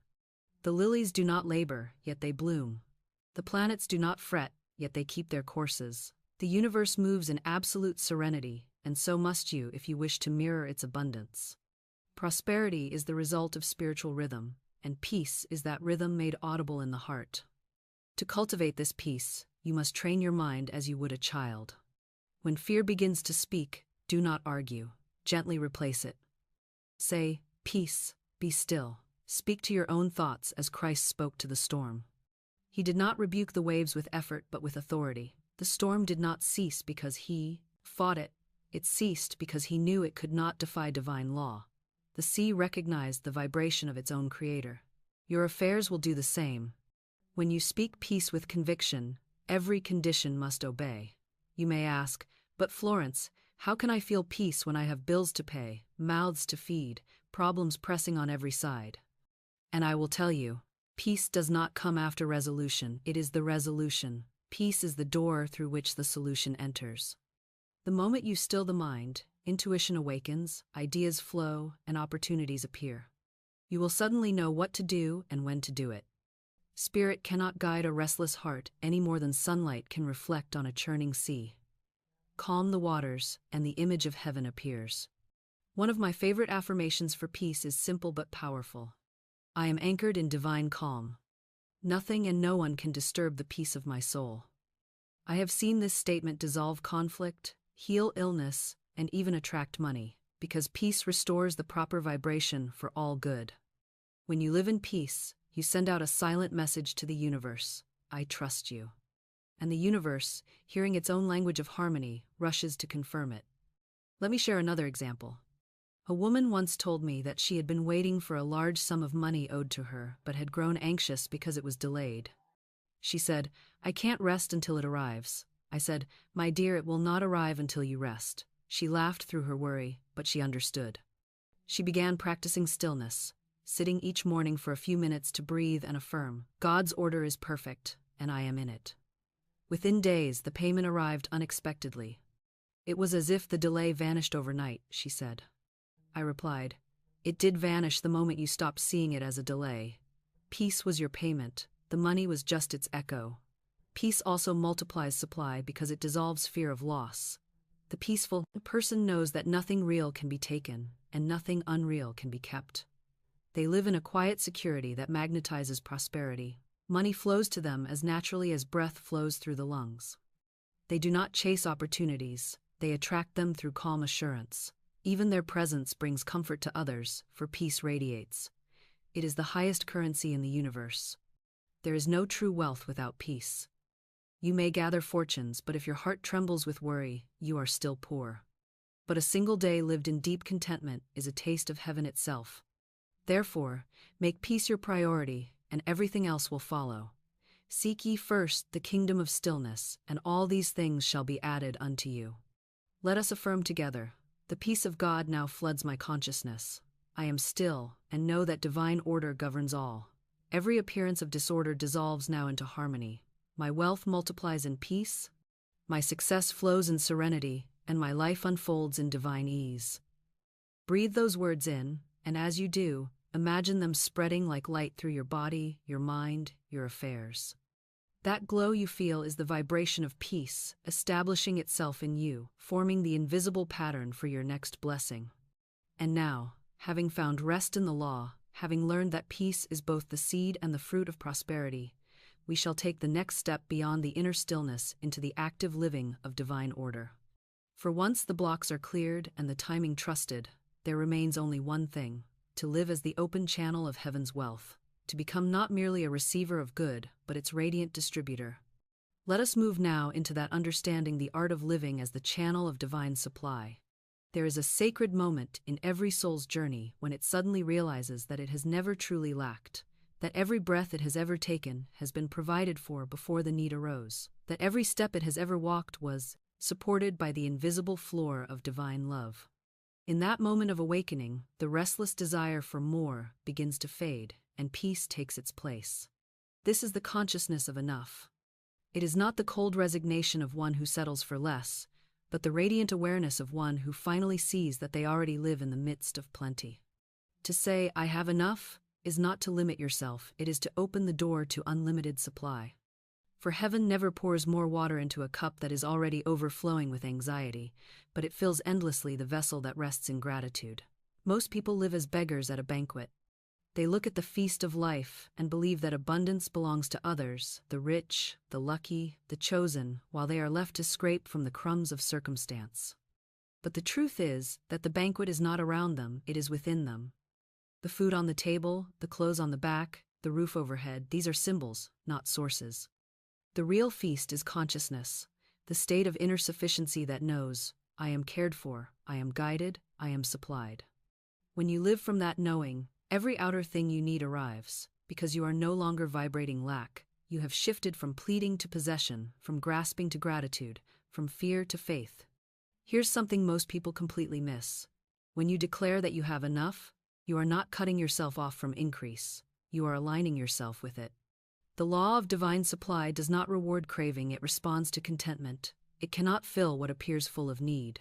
The lilies do not labor, yet they bloom. The planets do not fret, yet they keep their courses. The universe moves in absolute serenity, and so must you if you wish to mirror its abundance. Prosperity is the result of spiritual rhythm, and peace is that rhythm made audible in the heart. To cultivate this peace, you must train your mind as you would a child. When fear begins to speak, do not argue. Gently replace it. Say, "Peace, be still." Speak to your own thoughts as Christ spoke to the storm. He did not rebuke the waves with effort but with authority. The storm did not cease because he fought it. It ceased because he knew it could not defy divine law. The sea recognized the vibration of its own creator. Your affairs will do the same. When you speak peace with conviction, every condition must obey. You may ask, "But Florence, how can I feel peace when I have bills to pay, mouths to feed, problems pressing on every side?" And I will tell you, peace does not come after resolution, it is the resolution. Peace is the door through which the solution enters. The moment you still the mind, intuition awakens, ideas flow, and opportunities appear. You will suddenly know what to do and when to do it. Spirit cannot guide a restless heart any more than sunlight can reflect on a churning sea. Calm the waters, and the image of heaven appears. One of my favorite affirmations for peace is simple but powerful. I am anchored in divine calm. Nothing and no one can disturb the peace of my soul. I have seen this statement dissolve conflict, heal illness, and even attract money, because peace restores the proper vibration for all good. When you live in peace, you send out a silent message to the universe: I trust you. And the universe, hearing its own language of harmony, rushes to confirm it. Let me share another example. A woman once told me that she had been waiting for a large sum of money owed to her, but had grown anxious because it was delayed. She said, I can't rest until it arrives. I said, my dear, it will not arrive until you rest. She laughed through her worry, but she understood. She began practicing stillness, sitting each morning for a few minutes to breathe and affirm, God's order is perfect, and I am in it. Within days, the payment arrived unexpectedly. It was as if the delay vanished overnight, she said. I replied, it did vanish the moment you stopped seeing it as a delay. Peace was your payment, the money was just its echo. Peace also multiplies supply because it dissolves fear of loss. The peaceful person knows that nothing real can be taken, and nothing unreal can be kept. They live in a quiet security that magnetizes prosperity. Money flows to them as naturally as breath flows through the lungs. They do not chase opportunities, they attract them through calm assurance. Even their presence brings comfort to others, for peace radiates. It is the highest currency in the universe. There is no true wealth without peace. You may gather fortunes, but if your heart trembles with worry, you are still poor. But a single day lived in deep contentment is a taste of heaven itself. Therefore, make peace your priority, and everything else will follow. Seek ye first the kingdom of stillness, and all these things shall be added unto you. Let us affirm together, the peace of God now floods my consciousness. I am still, and know that divine order governs all. Every appearance of disorder dissolves now into harmony. My wealth multiplies in peace, my success flows in serenity, and my life unfolds in divine ease. Breathe those words in, and as you do, imagine them spreading like light through your body, your mind, your affairs. That glow you feel is the vibration of peace, establishing itself in you, forming the invisible pattern for your next blessing. And now, having found rest in the law, having learned that peace is both the seed and the fruit of prosperity, we shall take the next step beyond the inner stillness into the active living of divine order. For once the blocks are cleared and the timing trusted, there remains only one thing: to live as the open channel of heaven's wealth, to become not merely a receiver of good, but its radiant distributor. Let us move now into that understanding the art of living as the channel of divine supply. There is a sacred moment in every soul's journey when it suddenly realizes that it has never truly lacked, that every breath it has ever taken has been provided for before the need arose, that every step it has ever walked was supported by the invisible floor of divine love. In that moment of awakening, the restless desire for more begins to fade, and peace takes its place. This is the consciousness of enough. It is not the cold resignation of one who settles for less, but the radiant awareness of one who finally sees that they already live in the midst of plenty. To say, I have enough, is not to limit yourself, it is to open the door to unlimited supply. For heaven never pours more water into a cup that is already overflowing with anxiety, but it fills endlessly the vessel that rests in gratitude. Most people live as beggars at a banquet. They look at the feast of life and believe that abundance belongs to others, the rich, the lucky, the chosen, while they are left to scrape from the crumbs of circumstance. But the truth is that the banquet is not around them, it is within them. The food on the table, the clothes on the back, the roof overhead, these are symbols, not sources. The real feast is consciousness, the state of inner sufficiency that knows, I am cared for, I am guided, I am supplied. When you live from that knowing, every outer thing you need arrives, because you are no longer vibrating lack. You have shifted from pleading to possession, from grasping to gratitude, from fear to faith. Here's something most people completely miss. When you declare that you have enough, you are not cutting yourself off from increase. You are aligning yourself with it. The law of divine supply does not reward craving, it responds to contentment. It cannot fill what appears full of need.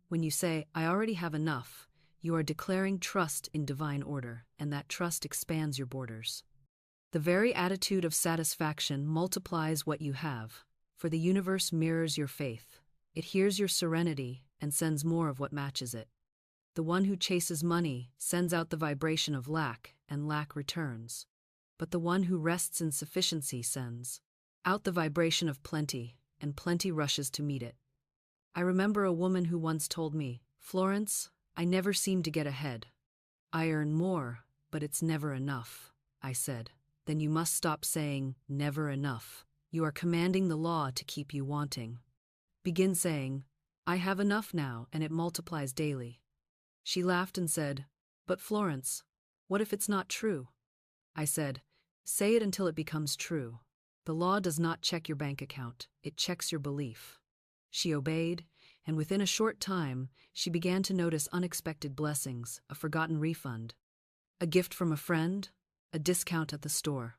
When you say, I already have enough, you are declaring trust in divine order, and that trust expands your borders. The very attitude of satisfaction multiplies what you have, for the universe mirrors your faith. It hears your serenity and sends more of what matches it. The one who chases money sends out the vibration of lack, and lack returns. But the one who rests in sufficiency sends out the vibration of plenty, and plenty rushes to meet it. I remember a woman who once told me, "Florence, I never seem to get ahead. I earn more, but it's never enough." I said, "Then you must stop saying, 'never enough.' You are commanding the law to keep you wanting. Begin saying, 'I have enough now,' and it multiplies daily." She laughed and said, "But Florence, what if it's not true?" I said, "Say it until it becomes true. The law does not check your bank account, it checks your belief." She obeyed, and within a short time, she began to notice unexpected blessings, a forgotten refund, a gift from a friend, a discount at the store.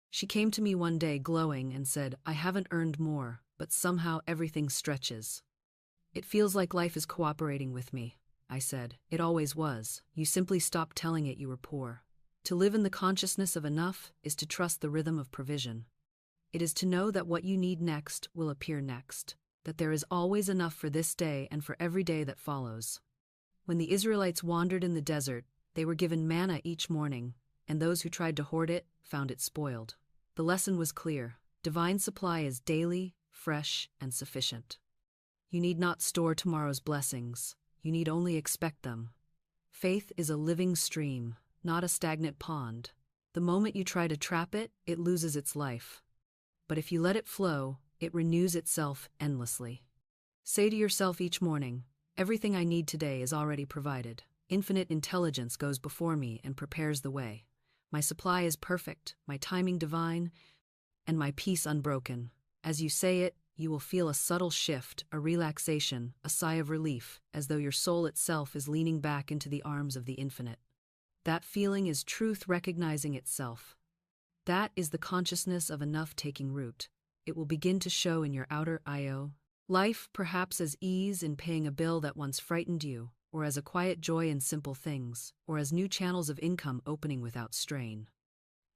She came to me one day glowing and said, "I haven't earned more, but somehow everything stretches. It feels like life is cooperating with me." I said, "It always was. You simply stopped telling it you were poor." To live in the consciousness of enough is to trust the rhythm of provision. It is to know that what you need next will appear next, that there is always enough for this day and for every day that follows. When the Israelites wandered in the desert, they were given manna each morning, and those who tried to hoard it found it spoiled. The lesson was clear: divine supply is daily, fresh, and sufficient. You need not store tomorrow's blessings, you need only expect them. Faith is a living stream, not a stagnant pond. The moment you try to trap it, it loses its life. But if you let it flow, it renews itself endlessly. Say to yourself each morning, "Everything I need today is already provided. Infinite intelligence goes before me and prepares the way. My supply is perfect, my timing divine, and my peace unbroken." As you say it, you will feel a subtle shift, a relaxation, a sigh of relief, as though your soul itself is leaning back into the arms of the infinite. That feeling is truth recognizing itself. That is the consciousness of enough taking root. It will begin to show in your outer life, perhaps as ease in paying a bill that once frightened you, or as a quiet joy in simple things, or as new channels of income opening without strain.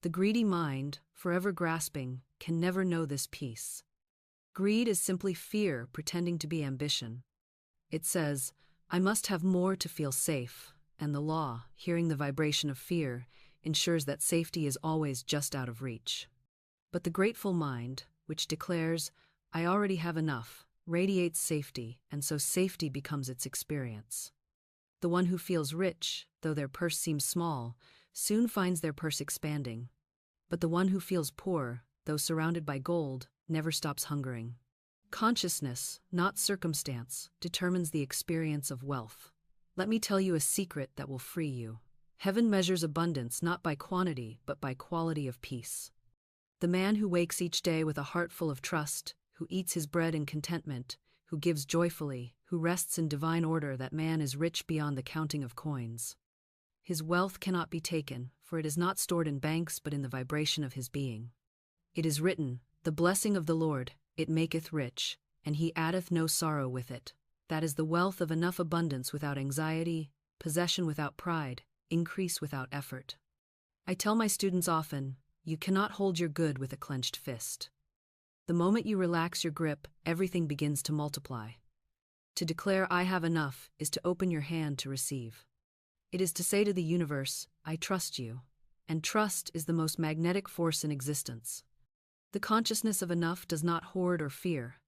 The greedy mind, forever grasping, can never know this peace. Greed is simply fear pretending to be ambition. It says, "I must have more to feel safe," and the law, hearing the vibration of fear, ensures that safety is always just out of reach. But the grateful mind, which declares, "I already have enough," radiates safety, and so safety becomes its experience. The one who feels rich, though their purse seems small, soon finds their purse expanding. But the one who feels poor, though surrounded by gold, never stops hungering. Consciousness, not circumstance, determines the experience of wealth. Let me tell you a secret that will free you. Heaven measures abundance not by quantity, but by quality of peace. The man who wakes each day with a heart full of trust, who eats his bread in contentment, who gives joyfully, who rests in divine order, that man is rich beyond the counting of coins. His wealth cannot be taken, for it is not stored in banks but in the vibration of his being. It is written, "The blessing of the Lord, it maketh rich, and he addeth no sorrow with it." That is the wealth of enough abundance without anxiety, possession without pride, increase without effort. I tell my students often, you cannot hold your good with a clenched fist. The moment you relax your grip, everything begins to multiply. To declare "I have enough" is to open your hand to receive. It is to say to the universe, "I trust you." And trust is the most magnetic force in existence. The consciousness of enough does not hoard or fear.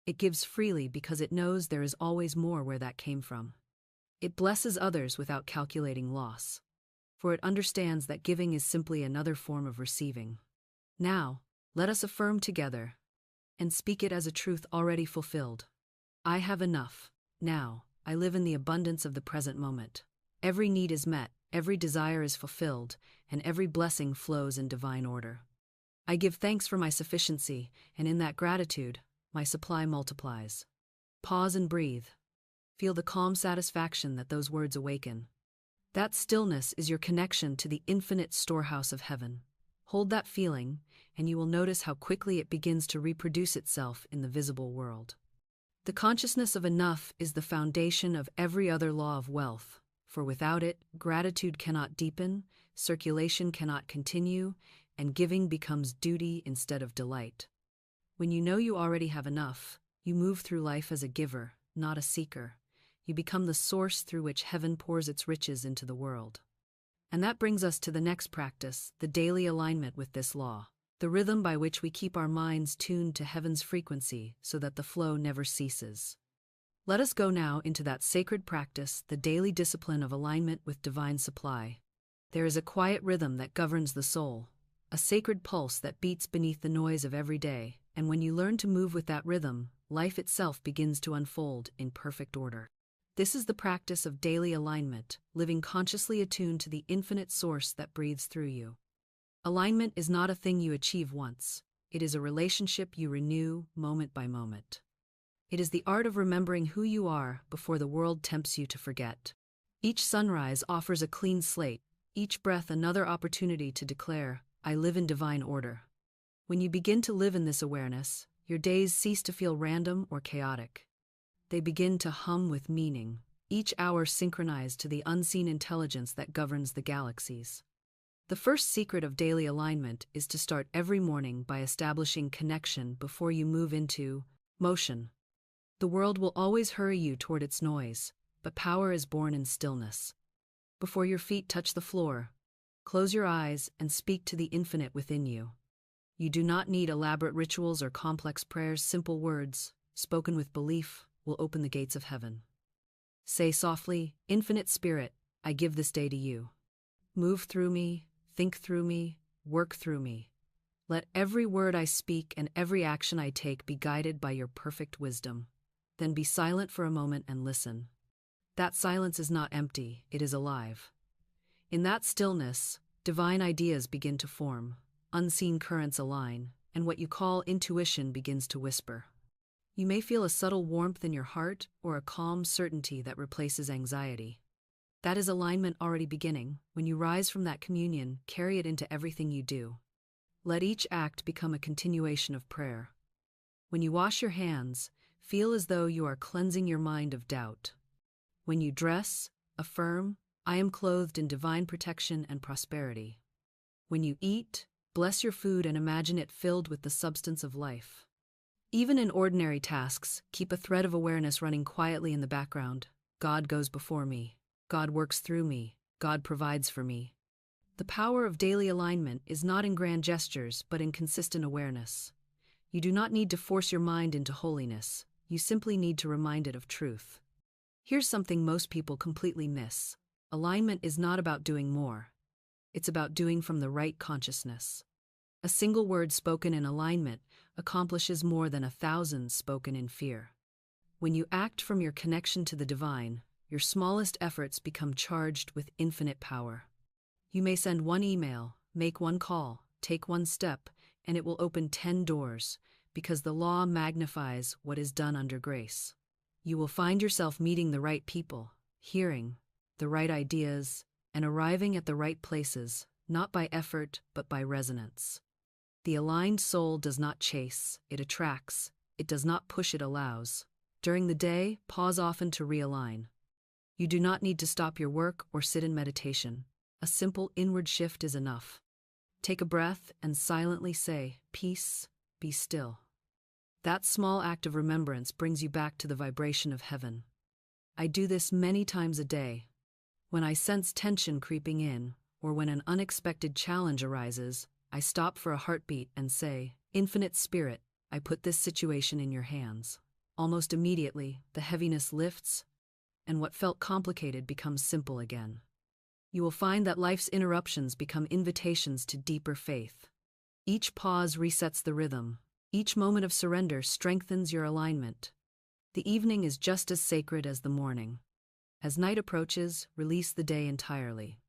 It gives freely because it knows there is always more where that came from. It blesses others without calculating loss, for it understands that giving is simply another form of receiving. Now, let us affirm together and speak it as a truth already fulfilled. I have enough. Now, I live in the abundance of the present moment. Every need is met, every desire is fulfilled, and every blessing flows in divine order. I give thanks for my sufficiency, and in that gratitude, my supply multiplies. Pause and breathe. Feel the calm satisfaction that those words awaken. That stillness is your connection to the infinite storehouse of heaven. Hold that feeling, and you will notice how quickly it begins to reproduce itself in the visible world. The consciousness of enough is the foundation of every other law of wealth, for without it, gratitude cannot deepen, circulation cannot continue, and giving becomes duty instead of delight. When you know you already have enough, you move through life as a giver, not a seeker. You become the source through which heaven pours its riches into the world. And that brings us to the next practice, the daily alignment with this law, the rhythm by which we keep our minds tuned to heaven's frequency so that the flow never ceases. Let us go now into that sacred practice, the daily discipline of alignment with divine supply. There is a quiet rhythm that governs the soul, a sacred pulse that beats beneath the noise of every day, and when you learn to move with that rhythm, life itself begins to unfold in perfect order. This is the practice of daily alignment, living consciously attuned to the infinite source that breathes through you. Alignment is not a thing you achieve once. It is a relationship you renew moment by moment. It is the art of remembering who you are before the world tempts you to forget. Each sunrise offers a clean slate, each breath another opportunity to declare, I live in divine order. When you begin to live in this awareness, your days cease to feel random or chaotic. They begin to hum with meaning, each hour synchronized to the unseen intelligence that governs the galaxies. The first secret of daily alignment is to start every morning by establishing connection before you move into motion. The world will always hurry you toward its noise, but power is born in stillness. Before your feet touch the floor, close your eyes and speak to the infinite within you. You do not need elaborate rituals or complex prayers. Simple words, spoken with belief, will open the gates of heaven. Say softly, Infinite Spirit, I give this day to you. Move through me, think through me, work through me. Let every word I speak and every action I take be guided by your perfect wisdom. Then be silent for a moment and listen. That silence is not empty, it is alive. In that stillness, divine ideas begin to form, unseen currents align, and what you call intuition begins to whisper. You may feel a subtle warmth in your heart or a calm certainty that replaces anxiety. That is alignment already beginning. When you rise from that communion, carry it into everything you do. Let each act become a continuation of prayer. When you wash your hands, feel as though you are cleansing your mind of doubt. When you dress, affirm, I am clothed in divine protection and prosperity. When you eat, bless your food and imagine it filled with the substance of life. Even in ordinary tasks, keep a thread of awareness running quietly in the background. God goes before me. God works through me. God provides for me. The power of daily alignment is not in grand gestures, but in consistent awareness. You do not need to force your mind into holiness. You simply need to remind it of truth. Here's something most people completely miss. Alignment is not about doing more. It's about doing from the right consciousness. A single word spoken in alignment accomplishes more than 1,000 spoken in fear. When you act from your connection to the divine, your smallest efforts become charged with infinite power. You may send one email, make one call, take one step, and it will open 10 doors, because the law magnifies what is done under grace. You will find yourself meeting the right people, hearing the right ideas, and arriving at the right places, not by effort but by resonance. The aligned soul does not chase, it attracts. It does not push, it allows. During the day, pause often to realign. You do not need to stop your work or sit in meditation. A simple inward shift is enough. Take a breath and silently say, peace, be still. That small act of remembrance brings you back to the vibration of heaven. I do this many times a day. When I sense tension creeping in, or when an unexpected challenge arises, I stop for a heartbeat and say, Infinite Spirit, I put this situation in your hands. Almost immediately, the heaviness lifts, and what felt complicated becomes simple again. You will find that life's interruptions become invitations to deeper faith. Each pause resets the rhythm. Each moment of surrender strengthens your alignment. The evening is just as sacred as the morning. As night approaches, release the day entirely.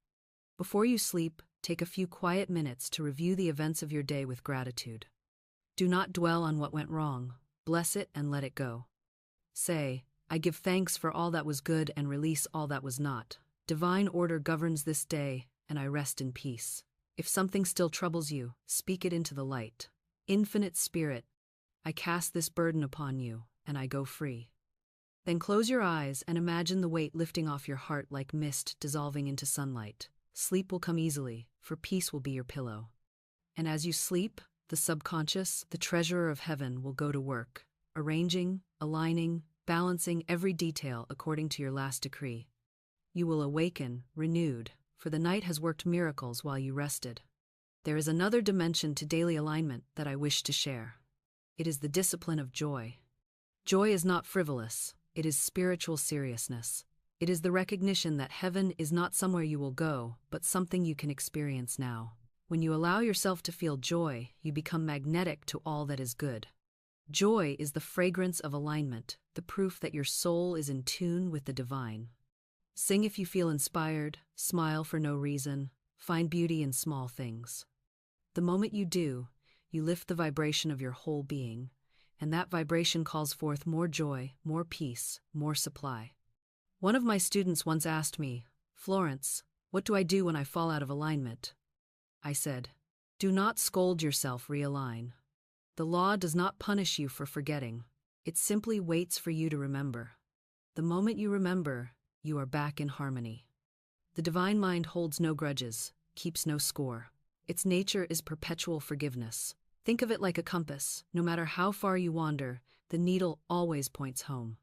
Before you sleep, take a few quiet minutes to review the events of your day with gratitude. Do not dwell on what went wrong. Bless it and let it go. Say, I give thanks for all that was good and release all that was not. Divine order governs this day, and I rest in peace. If something still troubles you, speak it into the light. Infinite Spirit, I cast this burden upon you, and I go free. Then close your eyes and imagine the weight lifting off your heart like mist dissolving into sunlight. Sleep will come easily, for peace will be your pillow. And as you sleep, the subconscious, the treasurer of heaven, will go to work, arranging, aligning, balancing every detail according to your last decree. You will awaken, renewed, for the night has worked miracles while you rested. There is another dimension to daily alignment that I wish to share. It is the discipline of joy. Joy is not frivolous, it is spiritual seriousness. It is the recognition that heaven is not somewhere you will go, but something you can experience now. When you allow yourself to feel joy, you become magnetic to all that is good. Joy is the fragrance of alignment, the proof that your soul is in tune with the divine. Sing if you feel inspired, smile for no reason, find beauty in small things. The moment you do, you lift the vibration of your whole being, and that vibration calls forth more joy, more peace, more supply. One of my students once asked me, "Florence, what do I do when I fall out of alignment?" I said, "Do not scold yourself, realign. The law does not punish you for forgetting. It simply waits for you to remember. The moment you remember, you are back in harmony." The divine mind holds no grudges, keeps no score. Its nature is perpetual forgiveness. Think of it like a compass. No matter how far you wander, the needle always points home.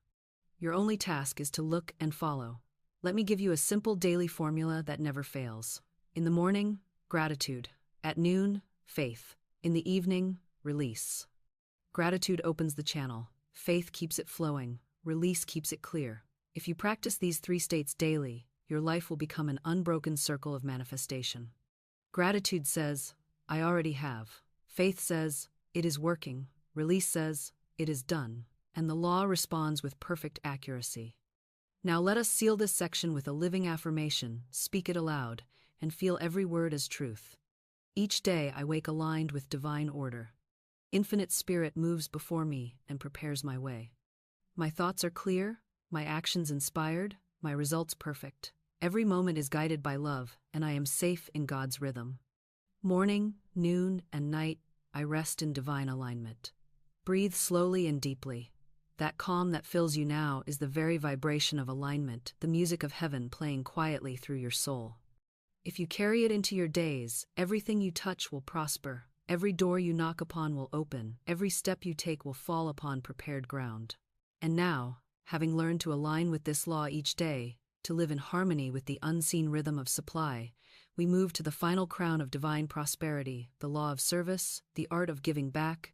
Your only task is to look and follow. Let me give you a simple daily formula that never fails. In the morning, gratitude. At noon, faith. In the evening, release. Gratitude opens the channel. Faith keeps it flowing. Release keeps it clear. If you practice these 3 states daily, your life will become an unbroken circle of manifestation. Gratitude says, "I already have." Faith says, "It is working." Release says, "It is done." And the law responds with perfect accuracy. Now let us seal this section with a living affirmation, speak it aloud, and feel every word as truth. Each day I wake aligned with divine order. Infinite Spirit moves before me and prepares my way. My thoughts are clear, my actions inspired, my results perfect. Every moment is guided by love, and I am safe in God's rhythm. Morning, noon, and night, I rest in divine alignment. Breathe slowly and deeply. That calm that fills you now is the very vibration of alignment, the music of heaven playing quietly through your soul. If you carry it into your days, everything you touch will prosper, every door you knock upon will open, every step you take will fall upon prepared ground. And now, having learned to align with this law each day, to live in harmony with the unseen rhythm of supply, we move to the final crown of divine prosperity, the law of service, the art of giving back,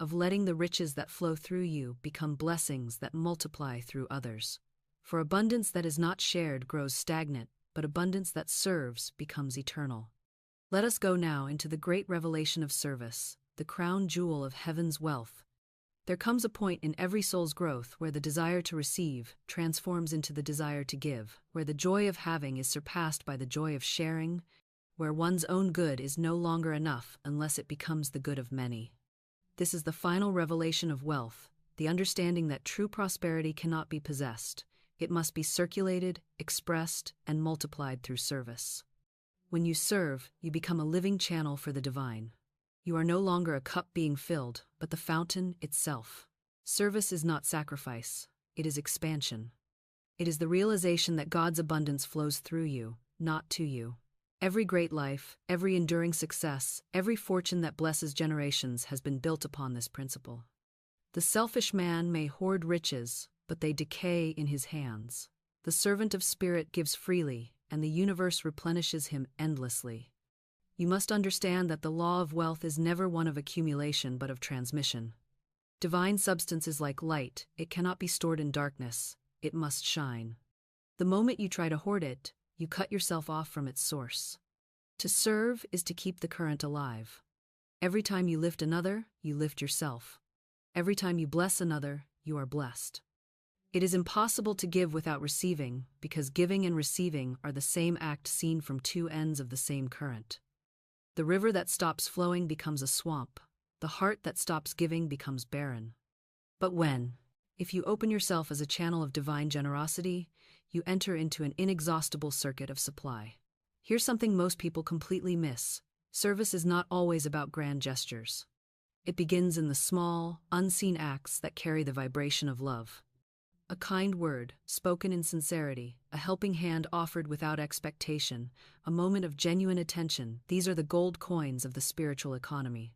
of letting the riches that flow through you become blessings that multiply through others. For abundance that is not shared grows stagnant, but abundance that serves becomes eternal. Let us go now into the great revelation of service, the crown jewel of heaven's wealth. There comes a point in every soul's growth where the desire to receive transforms into the desire to give, where the joy of having is surpassed by the joy of sharing, where one's own good is no longer enough unless it becomes the good of many. This is the final revelation of wealth, the understanding that true prosperity cannot be possessed. It must be circulated, expressed, and multiplied through service. When you serve, you become a living channel for the divine. You are no longer a cup being filled, but the fountain itself. Service is not sacrifice, it is expansion. It is the realization that God's abundance flows through you, not to you. Every great life, every enduring success, every fortune that blesses generations has been built upon this principle. The selfish man may hoard riches, but they decay in his hands. The servant of spirit gives freely, and the universe replenishes him endlessly. You must understand that the law of wealth is never one of accumulation but of transmission. Divine substance is like light, it cannot be stored in darkness, it must shine. The moment you try to hoard it, you cut yourself off from its source. To serve is to keep the current alive. Every time you lift another, you lift yourself. Every time you bless another, you are blessed. It is impossible to give without receiving, because giving and receiving are the same act seen from 2 ends of the same current. The river that stops flowing becomes a swamp. The heart that stops giving becomes barren. But if you open yourself as a channel of divine generosity, you enter into an inexhaustible circuit of supply. Here's something most people completely miss. Service is not always about grand gestures. It begins in the small, unseen acts that carry the vibration of love. A kind word, spoken in sincerity, a helping hand offered without expectation, a moment of genuine attention, these are the gold coins of the spiritual economy.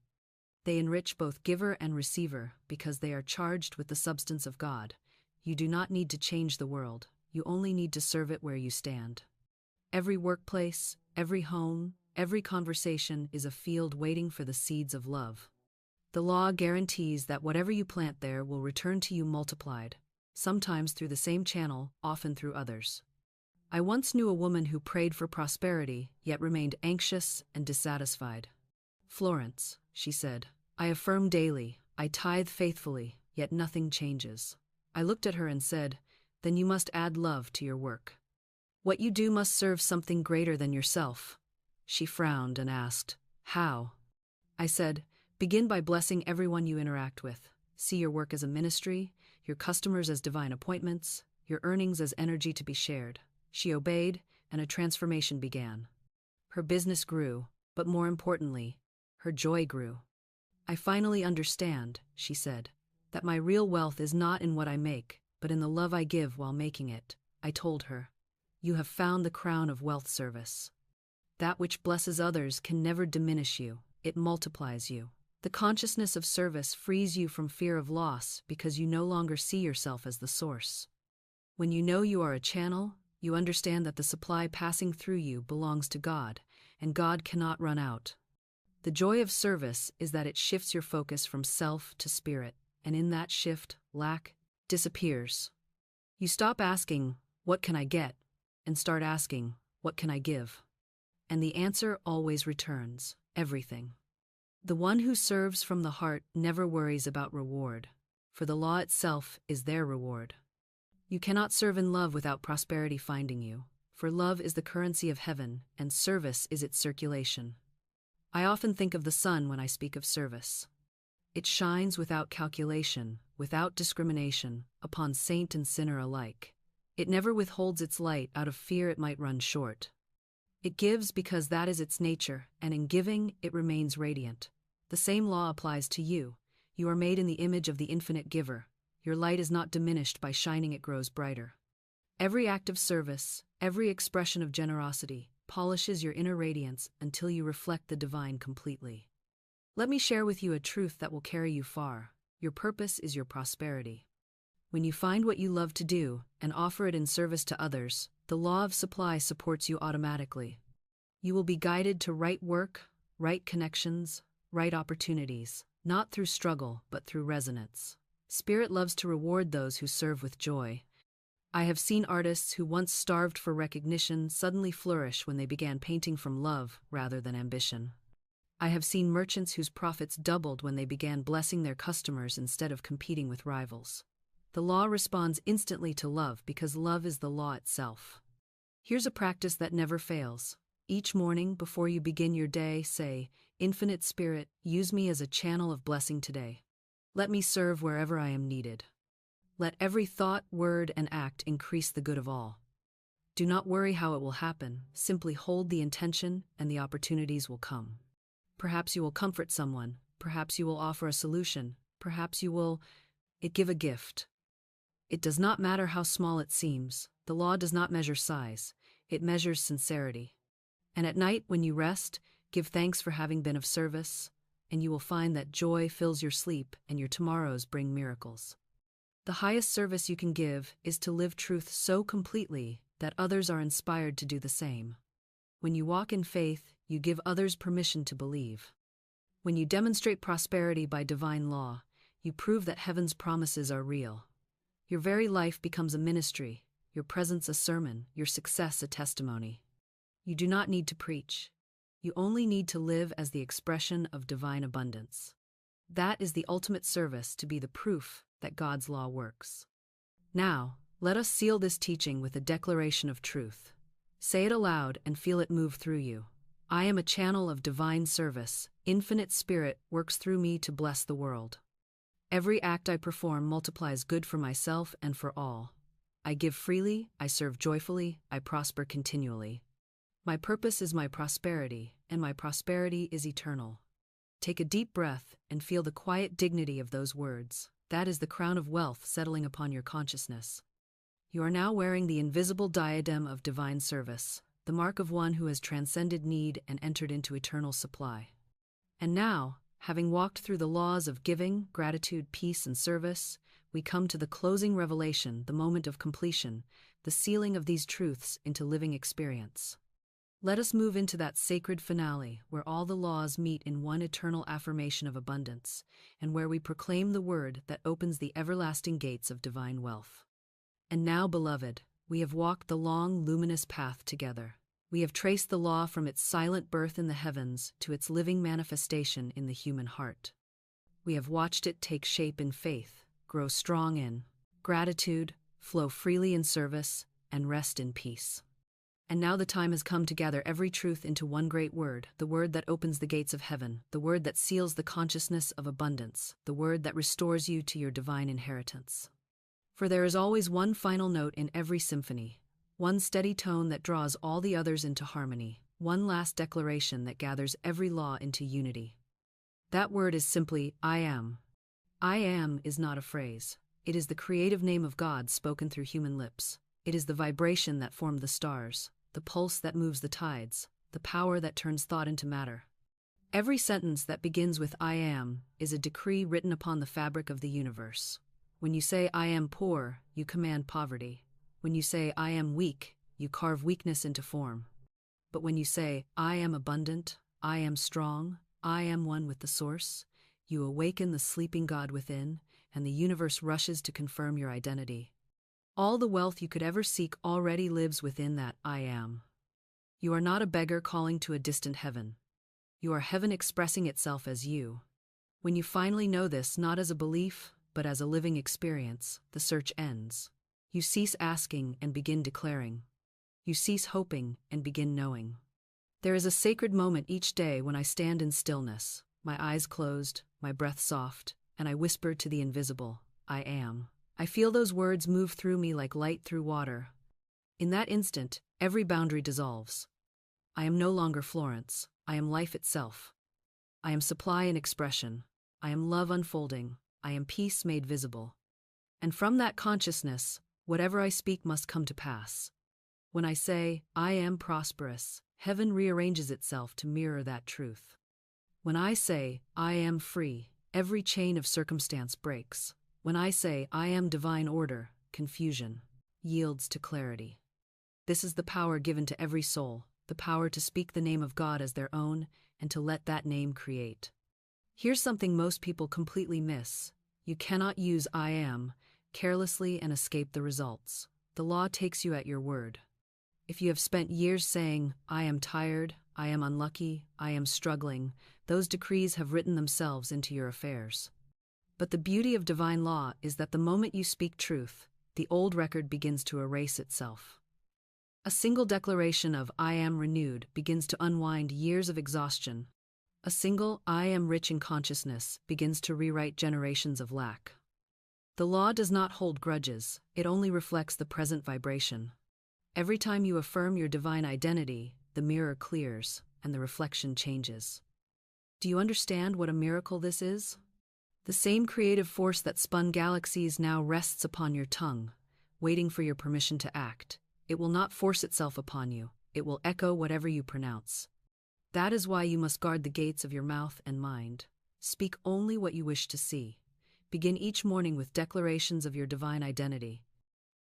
They enrich both giver and receiver because they are charged with the substance of God. You do not need to change the world, you only need to serve it where you stand. Every workplace, every home, every conversation is a field waiting for the seeds of love. The law guarantees that whatever you plant there will return to you multiplied, sometimes through the same channel, often through others. I once knew a woman who prayed for prosperity, yet remained anxious and dissatisfied. "Florence," she said, "I affirm daily, I tithe faithfully, yet nothing changes." I looked at her and said, "Then you must add love to your work. What you do must serve something greater than yourself." She frowned and asked, "How?" I said, "Begin by blessing everyone you interact with. See your work as a ministry, your customers as divine appointments, your earnings as energy to be shared." She obeyed, and a transformation began. Her business grew, but more importantly, her joy grew. "I finally understand," she said, "that my real wealth is not in what I make, but in the love I give while making it." I told her, "You have found the crown of wealth service. That which blesses others can never diminish you, it multiplies you. The consciousness of service frees you from fear of loss because you no longer see yourself as the source. When you know you are a channel, you understand that the supply passing through you belongs to God, and God cannot run out. The joy of service is that it shifts your focus from self to spirit, and in that shift, lack disappears. You stop asking, "What can I get?" and start asking, "What can I give?" And the answer always returns, everything. The one who serves from the heart never worries about reward, for the law itself is their reward. You cannot serve in love without prosperity finding you, for love is the currency of heaven, and service is its circulation. I often think of the sun when I speak of service. It shines without calculation, without discrimination, upon saint and sinner alike. It never withholds its light out of fear it might run short. It gives because that is its nature, and in giving, it remains radiant. The same law applies to you. You are made in the image of the infinite giver. Your light is not diminished by shining, it grows brighter. Every act of service, every expression of generosity, polishes your inner radiance until you reflect the divine completely. Let me share with you a truth that will carry you far. Your purpose is your prosperity. When you find what you love to do and offer it in service to others, the law of supply supports you automatically. You will be guided to right work, right connections, right opportunities, not through struggle but through resonance. Spirit loves to reward those who serve with joy. I have seen artists who once starved for recognition suddenly flourish when they began painting from love rather than ambition. I have seen merchants whose profits doubled when they began blessing their customers instead of competing with rivals. The law responds instantly to love because love is the law itself. Here's a practice that never fails. Each morning before you begin your day, say, "Infinite Spirit, use me as a channel of blessing today. Let me serve wherever I am needed. Let every thought, word, and act increase the good of all." Do not worry how it will happen, simply hold the intention and the opportunities will come. Perhaps you will comfort someone, perhaps you will offer a solution, perhaps you will give a gift. It does not matter how small it seems. The law does not measure size, it measures sincerity. And at night, when you rest, give thanks for having been of service, and you will find that joy fills your sleep and your tomorrows bring miracles. The highest service you can give is to live truth so completely that others are inspired to do the same. When you walk in faith, you give others permission to believe. When you demonstrate prosperity by divine law, you prove that heaven's promises are real. Your very life becomes a ministry, your presence a sermon, your success a testimony. You do not need to preach. You only need to live as the expression of divine abundance. That is the ultimate service, to be the proof that God's law works. Now, let us seal this teaching with a declaration of truth. Say it aloud and feel it move through you. I am a channel of divine service. Infinite Spirit works through me to bless the world. Every act I perform multiplies good for myself and for all. I give freely, I serve joyfully, I prosper continually. My purpose is my prosperity, and my prosperity is eternal. Take a deep breath and feel the quiet dignity of those words. That is the crown of wealth settling upon your consciousness. You are now wearing the invisible diadem of divine service, the mark of one who has transcended need and entered into eternal supply. And now, having walked through the laws of giving, gratitude, peace, and service, we come to the closing revelation, the moment of completion, the sealing of these truths into living experience. Let us move into that sacred finale where all the laws meet in one eternal affirmation of abundance, and where we proclaim the word that opens the everlasting gates of divine wealth. And now, beloved, we have walked the long, luminous path together. We have traced the law from its silent birth in the heavens to its living manifestation in the human heart. We have watched it take shape in faith, grow strong in gratitude, flow freely in service, and rest in peace. And now the time has come to gather every truth into one great word, the word that opens the gates of heaven, the word that seals the consciousness of abundance, the word that restores you to your divine inheritance. For there is always one final note in every symphony, one steady tone that draws all the others into harmony, one last declaration that gathers every law into unity. That word is simply, I am. I am is not a phrase. It is the creative name of God spoken through human lips. It is the vibration that formed the stars, the pulse that moves the tides, the power that turns thought into matter. Every sentence that begins with I am is a decree written upon the fabric of the universe. When you say I am poor, you command poverty. When you say I am weak, you carve weakness into form. But when you say I am abundant, I am strong, I am one with the source, you awaken the sleeping God within, and the universe rushes to confirm your identity. All the wealth you could ever seek already lives within that I am. You are not a beggar calling to a distant heaven. You are heaven expressing itself as you. When you finally know this, not as a belief, but as a living experience, the search ends. You cease asking and begin declaring. You cease hoping and begin knowing. There is a sacred moment each day when I stand in stillness, my eyes closed, my breath soft, and I whisper to the invisible, I am. I feel those words move through me like light through water. In that instant, every boundary dissolves. I am no longer Florence. I am life itself. I am supply in expression. I am love unfolding. I am peace made visible. And from that consciousness, whatever I speak must come to pass. When I say, I am prosperous, heaven rearranges itself to mirror that truth. When I say, I am free, every chain of circumstance breaks. When I say, I am divine order, confusion yields to clarity. This is the power given to every soul, the power to speak the name of God as their own and to let that name create. Here's something most people completely miss. You cannot use I am carelessly and escape the results. The law takes you at your word. If you have spent years saying, I am tired, I am unlucky, I am struggling, those decrees have written themselves into your affairs. But the beauty of divine law is that the moment you speak truth, the old record begins to erase itself. A single declaration of I am renewed begins to unwind years of exhaustion. A single I am rich in consciousness begins to rewrite generations of lack. The law does not hold grudges, it only reflects the present vibration. Every time you affirm your divine identity, the mirror clears and the reflection changes. Do you understand what a miracle this is? The same creative force that spun galaxies now rests upon your tongue, waiting for your permission to act. It will not force itself upon you, it will echo whatever you pronounce. That is why you must guard the gates of your mouth and mind. Speak only what you wish to see. Begin each morning with declarations of your divine identity.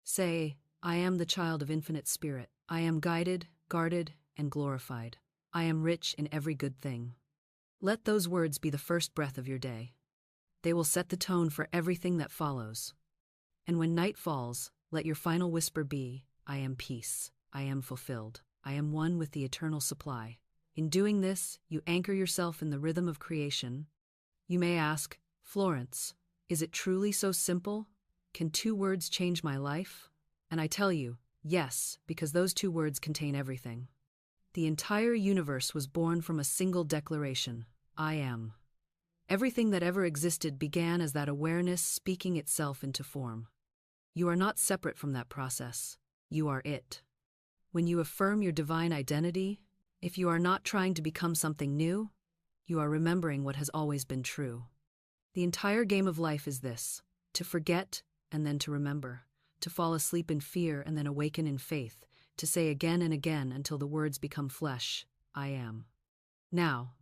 Say, I am the child of infinite spirit. I am guided, guarded, and glorified. I am rich in every good thing. Let those words be the first breath of your day. They will set the tone for everything that follows. And when night falls, let your final whisper be, I am peace. I am fulfilled. I am one with the eternal supply. In doing this, you anchor yourself in the rhythm of creation. You may ask, Florence, is it truly so simple? Can 2 words change my life? And I tell you, yes, because those 2 words contain everything. The entire universe was born from a single declaration, I am. Everything that ever existed began as that awareness speaking itself into form. You are not separate from that process. You are it. When you affirm your divine identity, if you are not trying to become something new, you are remembering what has always been true. The entire game of life is this. to forget and then to remember, to fall asleep in fear and then awaken in faith, to say again and again until the words become flesh, I am. Now,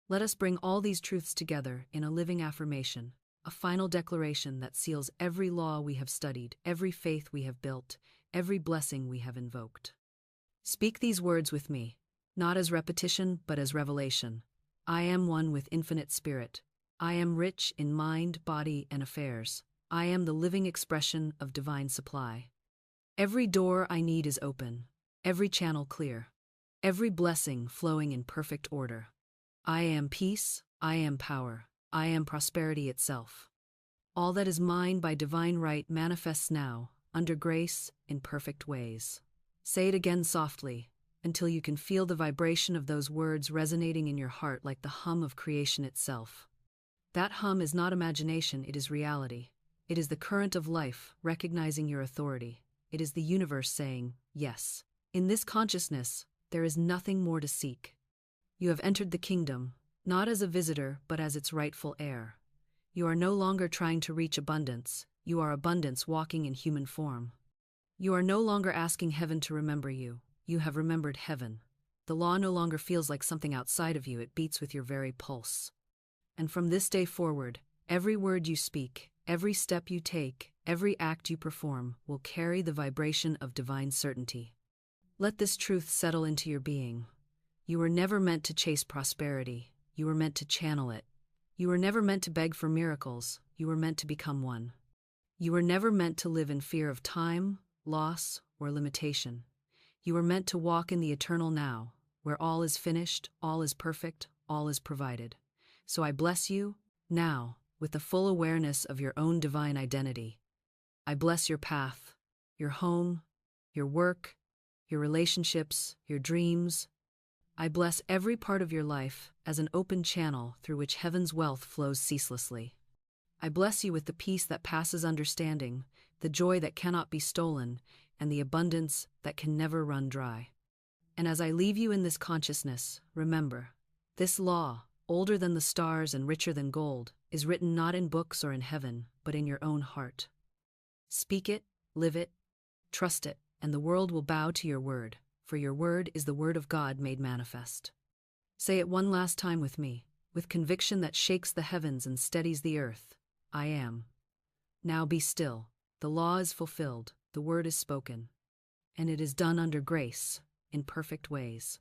let us bring all these truths together in a living affirmation, a final declaration that seals every law we have studied, every faith we have built, every blessing we have invoked. Speak these words with me, not as repetition but as revelation. I am one with infinite spirit. I am rich in mind, body, and affairs. I am the living expression of divine supply. Every door I need is open, every channel clear, every blessing flowing in perfect order. I am peace, I am power, I am prosperity itself. All that is mine by divine right manifests now, under grace, in perfect ways. Say it again softly, until you can feel the vibration of those words resonating in your heart like the hum of creation itself. That hum is not imagination, it is reality. It is the current of life, recognizing your authority. It is the universe saying, yes. In this consciousness, there is nothing more to seek. You have entered the kingdom, not as a visitor but as its rightful heir. You are no longer trying to reach abundance, you are abundance walking in human form. You are no longer asking heaven to remember you, you have remembered heaven. The law no longer feels like something outside of you, it beats with your very pulse. And from this day forward, every word you speak, every step you take, every act you perform will carry the vibration of divine certainty. Let this truth settle into your being. You were never meant to chase prosperity, you were meant to channel it. You were never meant to beg for miracles, you were meant to become one. You were never meant to live in fear of time, loss, or limitation. You were meant to walk in the eternal now, where all is finished, all is perfect, all is provided. So I bless you, now, with the full awareness of your own divine identity. I bless your path, your home, your work, your relationships, your dreams. I bless every part of your life as an open channel through which heaven's wealth flows ceaselessly. I bless you with the peace that passes understanding, the joy that cannot be stolen, and the abundance that can never run dry. And as I leave you in this consciousness, remember, this law, older than the stars and richer than gold, is written not in books or in heaven, but in your own heart. Speak it, live it, trust it, and the world will bow to your word, for your word is the word of God made manifest. Say it one last time with me, with conviction that shakes the heavens and steadies the earth. I am. Now be still. The law is fulfilled, the word is spoken, and it is done under grace, in perfect ways.